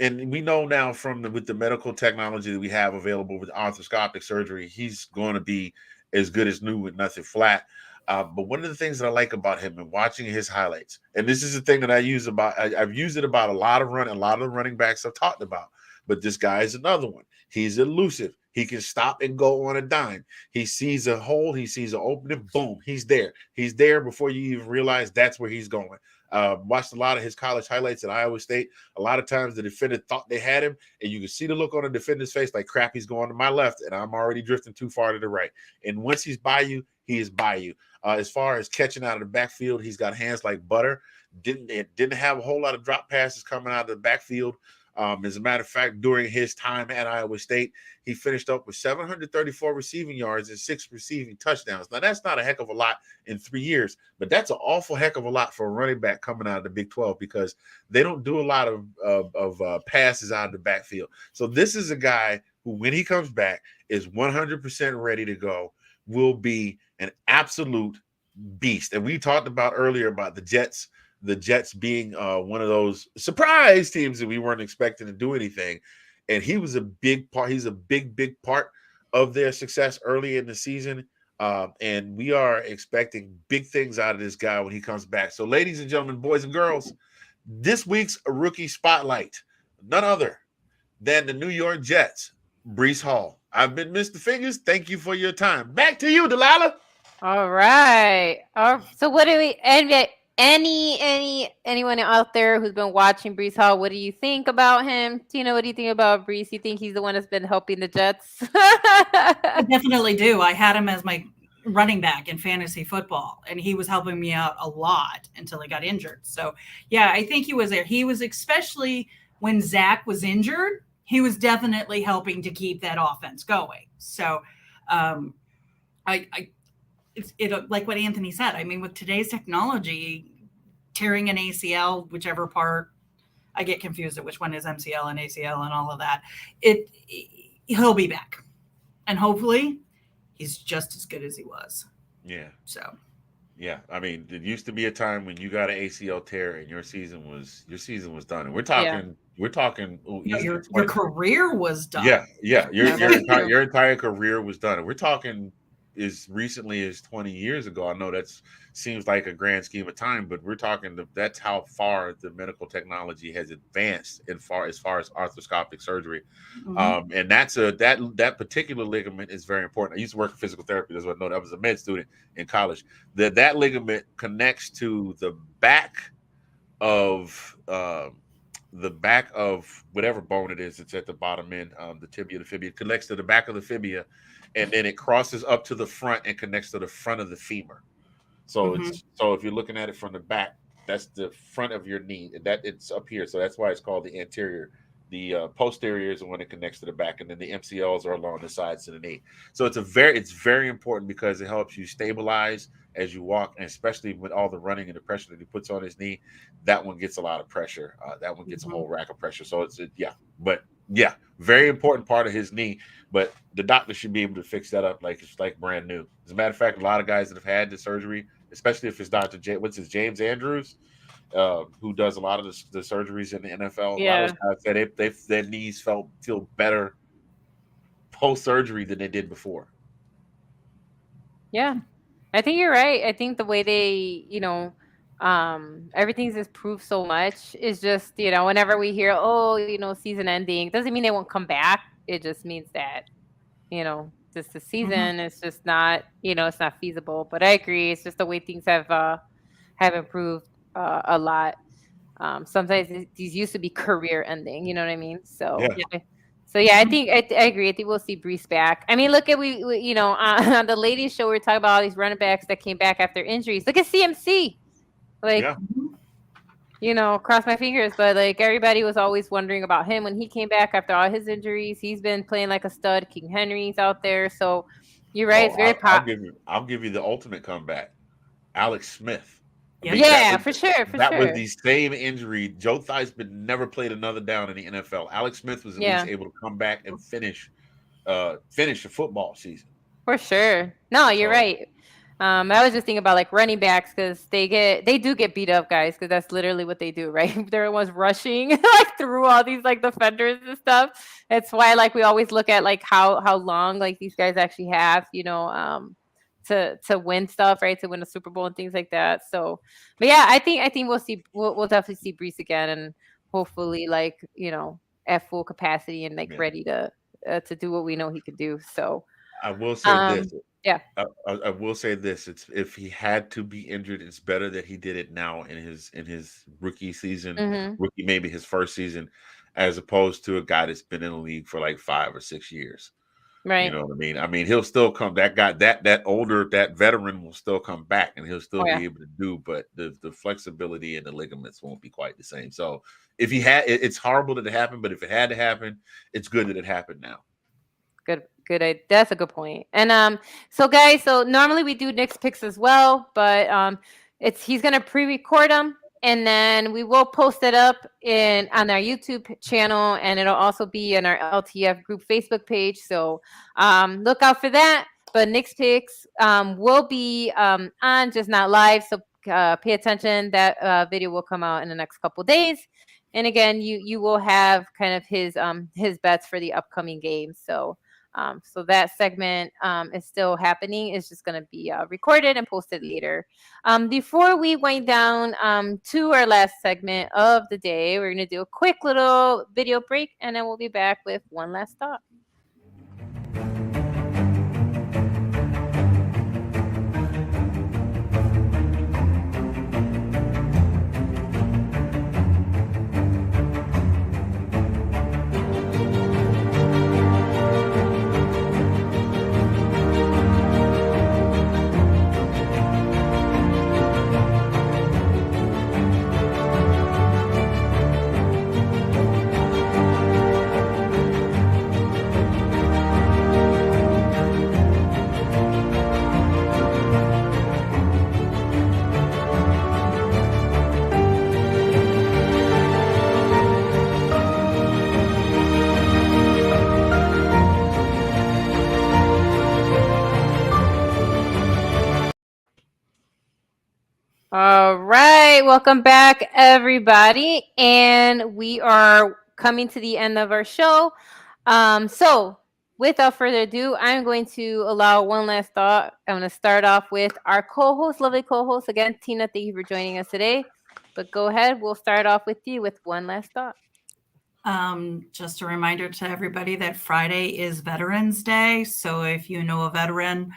and we know now with the medical technology that we have available with arthroscopic surgery, he's going to be as good as new with nothing flat. But one of the things that I like about him and watching his highlights, and this is the thing that I've used it about a lot of the running backs I've talked about, but this guy is another one. He's elusive. He can stop and go on a dime. He sees a hole. He sees an opening. Boom. He's there. He's there before you even realize that's where he's going. Watched a lot of his college highlights at Iowa State. A lot of times the defender thought they had him, and you can see the look on the defender's face like, crap, he's going to my left, and I'm already drifting too far to the right. And once he's by you, he is by you. As far as catching out of the backfield, he's got hands like butter. Didn't have a whole lot of drop passes coming out of the backfield. As a matter of fact, during his time at Iowa State, he finished up with 734 receiving yards and 6 receiving touchdowns. Now, that's not a heck of a lot in 3 years, but that's an awful heck of a lot for a running back coming out of the Big 12, because they don't do a lot of passes out of the backfield. So this is a guy who, when he comes back, is 100% ready to go, will be an absolute beast. And we talked about earlier about the Jets being one of those surprise teams that we weren't expecting to do anything. And he was a big part. He's a big part of their success early in the season. And we are expecting big things out of this guy when he comes back. So, ladies and gentlemen, boys and girls, this week's rookie spotlight, none other than the New York Jets, Breece Hall. I've been Mr. Fingers. Thank you for your time. Back to you, Delilah. All right. So what do we anyone out there who's been watching Breece Hall, what do you think about him? Tina, what do you think about Breece? You think he's the one that's been helping the Jets? I definitely do. I had him as my running back in fantasy football, and he was helping me out a lot until he got injured. So, yeah, I think he was there. He was, especially when Zach was injured, he was definitely helping to keep that offense going. So, it's like what Anthony said. I mean, with today's technology, tearing an ACL, whichever part, I get confused at which one is MCL and ACL and all of that. He'll be back, and hopefully, he's just as good as he was. Yeah. So. Yeah, I mean, there used to be a time when you got an ACL tear and your season was done. And we're talking. Your career was done. Yeah. Your entire career was done. And we're talking as recently as 20 years ago. I know that seems like a grand scheme of time, but we're talking that's how far the medical technology has advanced as far as arthroscopic surgery. Mm-hmm. And that particular ligament is very important. I used to work in physical therapy. That's what I know. I was a med student in college. That ligament connects to the back of whatever bone it is. It's at the bottom end, the tibia, the fibia. It connects to the back of the fibia, and then it crosses up to the front and connects to the front of the femur. So so if you're looking at it from the back, That's the front of your knee. That it's up here, so that's why it's called the anterior. The posterior is the one that connects to the back, and then the MCLs are along the sides of the knee. So it's very important because it helps you stabilize as you walk, and especially with all the running and the pressure that he puts on his knee, that one gets a lot of pressure. That one gets a whole rack of pressure. So but yeah, very important part of his knee. But the doctor should be able to fix that up like it's like brand new. As a matter of fact, a lot of guys that have had the surgery, especially if it's Dr. James Andrews, who does a lot of the surgeries in the NFL. A lot of those guys said their knees feel better post surgery than they did before. Yeah, I think you're right. I think the way they, everything's improved so much is just, whenever we hear, oh, season ending, doesn't mean they won't come back. It just means that, just the season is just not, it's not feasible. But I agree. It's just the way things have improved a lot. Sometimes these used to be career ending, you know what I mean? So Yeah. So yeah, I think I agree. I think we'll see Brees back. I mean, look at we on the ladies show we are talking about all these running backs that came back after injuries. Look at CMC. Like, cross my fingers, but like everybody was always wondering about him when he came back after all his injuries. He's been playing like a stud. King Henry's out there, so you're right. It's very I'll give you the ultimate comeback. Alex Smith. For sure. That was the same injury. Joe Theismann never played another down in the NFL. Alex Smith was at least able to come back and finish the football season. For sure. No, you're right. I was just thinking about like running backs because they do get beat up, guys, because that's literally what they do, right? They're the ones rushing like through all these like defenders and stuff. That's why like we always look at like how long like these guys actually have, to win stuff, right? To win a Super Bowl and things like that. So, but yeah, I think we'll definitely see Brees again, and hopefully like at full capacity and like ready to do what we know he could do. So I will say this. Yeah. I will say this. It's if he had to be injured, it's better that he did it now in his rookie season, maybe his first season, as opposed to a guy that's been in the league for like 5 or 6 years. Right. You know what I mean? I mean, he'll still come. That guy, that older, that veteran will still come back, and he'll still be able to do. But the flexibility and the ligaments won't be quite the same. So if he had, it's horrible that it happened. But if it had to happen, it's good that it happened now. Good. That's a good point. And so guys, so normally we do Nick's picks as well, but he's gonna pre-record them. And then we will post it up on our YouTube channel, and it'll also be in our LTF group Facebook page. So look out for that. But Nick's picks will be on, just not live. So pay attention. That video will come out in the next couple days. And again, you will have kind of his bets for the upcoming games. So that segment is still happening. It's just going to be recorded and posted later. Before we wind down to our last segment of the day, we're going to do a quick little video break, and then we'll be back with one last thought. All right, welcome back, everybody, and we are coming to the end of our show. So, without further ado, I'm going to allow one last thought. I'm going to start off with our co-host, lovely co-host again, Tina. Thank you for joining us today. But go ahead, we'll start off with you with one last thought. Just a reminder to everybody that Friday is Veterans Day. So if you know a veteran,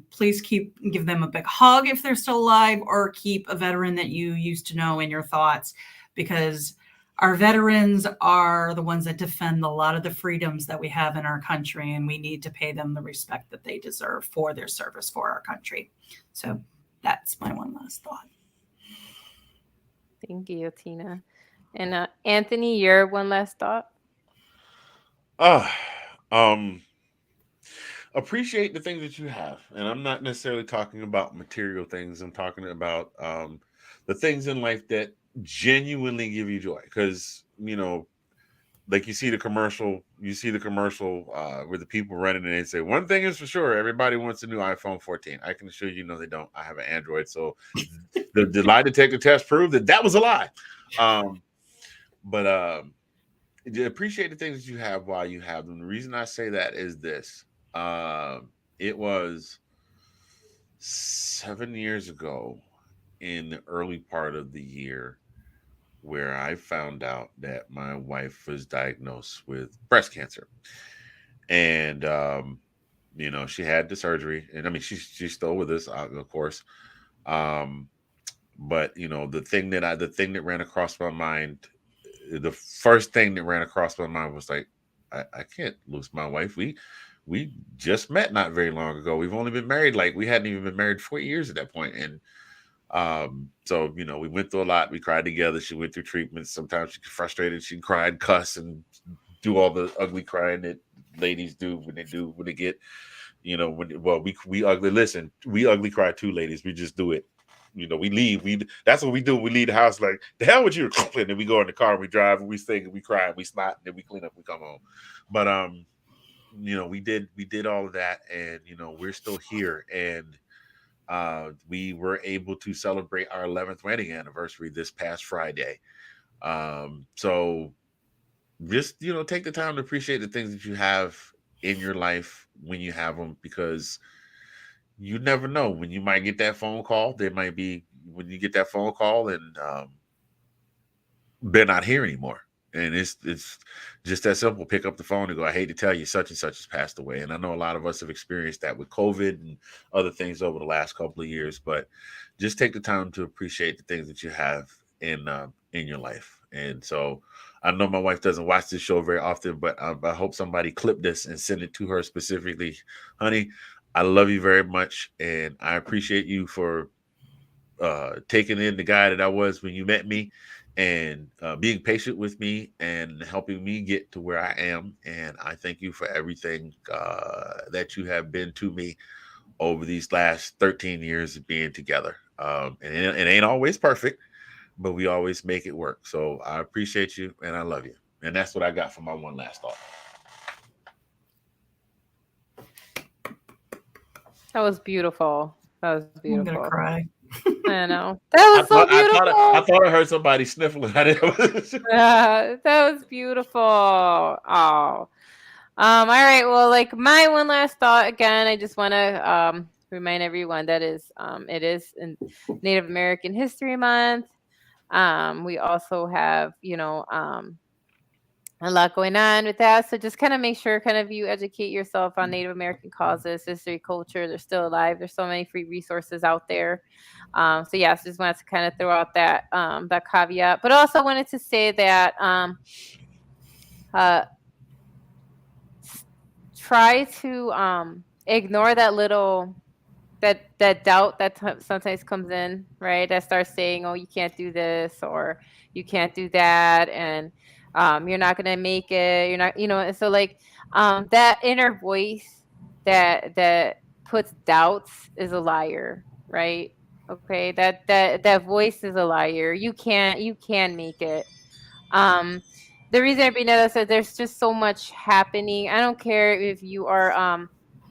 please give them a big hug if they're still alive, or keep a veteran that you used to know in your thoughts, because our veterans are the ones that defend a lot of the freedoms that we have in our country, and we need to pay them the respect that they deserve for their service for our country. So that's my one last thought. Thank you, Tina. And Anthony, your one last thought. Uh, um, appreciate the things that you have, and I'm not necessarily talking about material things. I'm talking about the things in life that genuinely give you joy. Because like you see the commercial where the people running and they say one thing is for sure, everybody wants a new iPhone 14. I can assure you, no, they don't. I have an Android, so the lie detector test proved that that was a lie. Um, but appreciate the things that you have while you have them. The reason I say that is this: it was 7 years ago in the early part of the year where I found out that my wife was diagnosed with breast cancer, and she had the surgery, and I mean, she's still with us, of course. Um, but the thing that ran across my mind, the first thing that ran across my mind was like, I can't lose my wife. We just met not very long ago. We've only been married, like we hadn't even been married 4 years at that point, and so we went through a lot. We cried together. She went through treatments. Sometimes she get frustrated. She cried, cuss, and do all the ugly crying that ladies do when they get, we ugly. Listen, we ugly cry too, ladies. We just do it. We leave. That's what we do. We leave the house like the hell with you, and then we go in the car and we drive and we sing and we cry and we snot and then we clean up. And we come home, but we did all of that, and we're still here, and we were able to celebrate our 11th wedding anniversary this past Friday. So just take the time to appreciate the things that you have in your life when you have them, because you never know when you might get that phone call. There might be when you get that phone call and they're not here anymore. And it's just that simple. Pick up the phone and go, I hate to tell you, such and such has passed away. And I know a lot of us have experienced that with COVID and other things over the last couple of years. But just take the time to appreciate the things that you have in your life. And so I know my wife doesn't watch this show very often, but I hope somebody clip this and send it to her specifically. Honey, I love you very much, and I appreciate you for taking in the guy that I was when you met me, and being patient with me and helping me get to where I am. And I thank you for everything that you have been to me over these last 13 years of being together. And it ain't always perfect, but we always make it work. So I appreciate you and I love you. And that's what I got for my one last thought. That was beautiful. That was I'm gonna beautiful. cry. I know. That was so beautiful. I thought I heard somebody sniffling. Yeah, that was beautiful. Oh. All right. Well, like my one last thought again, I just want to remind everyone that it is in Native American History Month. We also have, a lot going on with that. So just kind of make sure kind of you educate yourself on Native American causes, history, culture. They're still alive. There's so many free resources out there. So yes, just wanted to kind of throw out that caveat, but also wanted to say that uh, try to ignore that little that doubt that sometimes comes in, right? That starts saying, "Oh, you can't do this," or "You can't do that," and you're not gonna make it. You're not, And so, like, that inner voice that puts doubts is a liar, right? Okay, that voice is a liar. You can make it. Um, the reason I bring that up is that there's just so much happening. I don't care if you are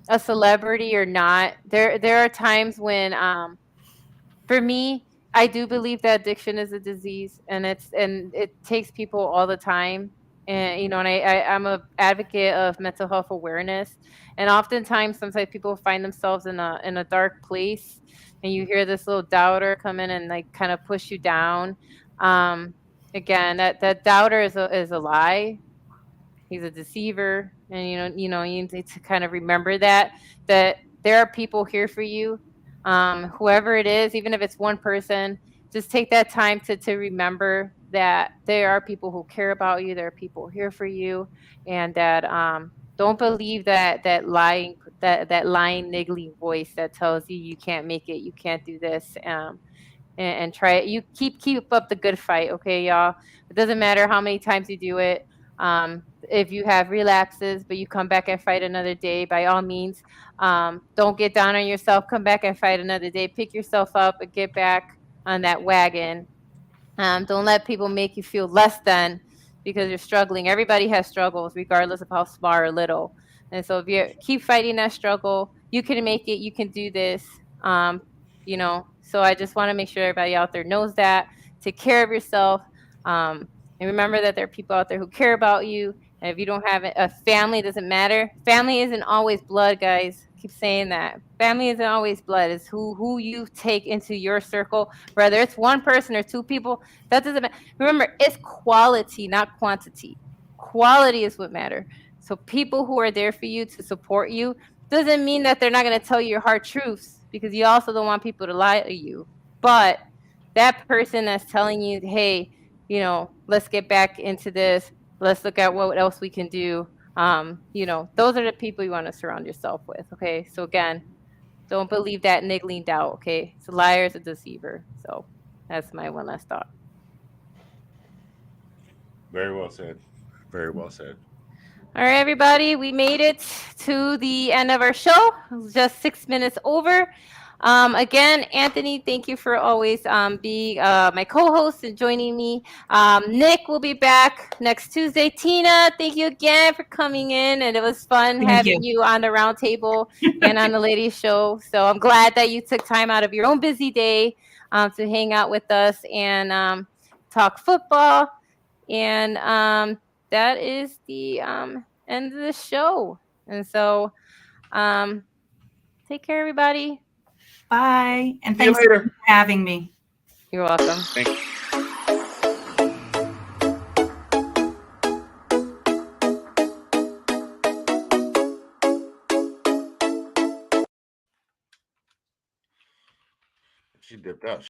a celebrity or not. There are times when for me, I do believe that addiction is a disease, and it takes people all the time. And I'm a advocate of mental health awareness. And oftentimes, sometimes people find themselves in a dark place, and you hear this little doubter come in and like kind of push you down. Um, Again, that doubter is a lie. He's a deceiver, and you need to kind of remember that there are people here for you. Whoever it is, even if it's one person, just take that time to remember that there are people who care about you. There are people here for you, and that don't believe that lying niggling voice that tells you you can't make it, you can't do this. and try it. You keep up the good fight, okay, y'all? It doesn't matter how many times you do it. If you have relapses, but you come back and fight another day, by all means, don't get down on yourself. Come back and fight another day. Pick yourself up and get back on that wagon. Don't let people make you feel less than because you're struggling. Everybody has struggles, regardless of how small or little. And so if you keep fighting that struggle, you can make it. You can do this. So I just want to make sure everybody out there knows that. Take care of yourself. And remember that there are people out there who care about you. And if you don't have a family, it doesn't matter. Family isn't always blood, guys. Keep saying that. Family isn't always blood. It's who you take into your circle, whether it's one person or two people. That doesn't matter. Remember, it's quality, not quantity. Quality is what matters. So people who are there for you to support you doesn't mean that they're not going to tell you your hard truths, because you also don't want people to lie to you. But that person that's telling you, hey, let's get back into this. Let's look at what else we can do. Those are the people you want to surround yourself with. Okay. So again, don't believe that niggling doubt. Okay. It's a liar, it's a deceiver. So that's my one last thought. Very well said. Very well said. All right, everybody, we made it to the end of our show. It was just 6 minutes over. Again, Anthony, thank you for always being my co-host and joining me. Nick will be back next Tuesday. Tina, thank you again for coming in, and it was fun having you on the Roundtable and on the Ladies Show. So I'm glad that you took time out of your own busy day to hang out with us and talk football. And that is the end of the show. And so take care, everybody. Bye. And thanks for having me. You're welcome. Thank you. She dipped out.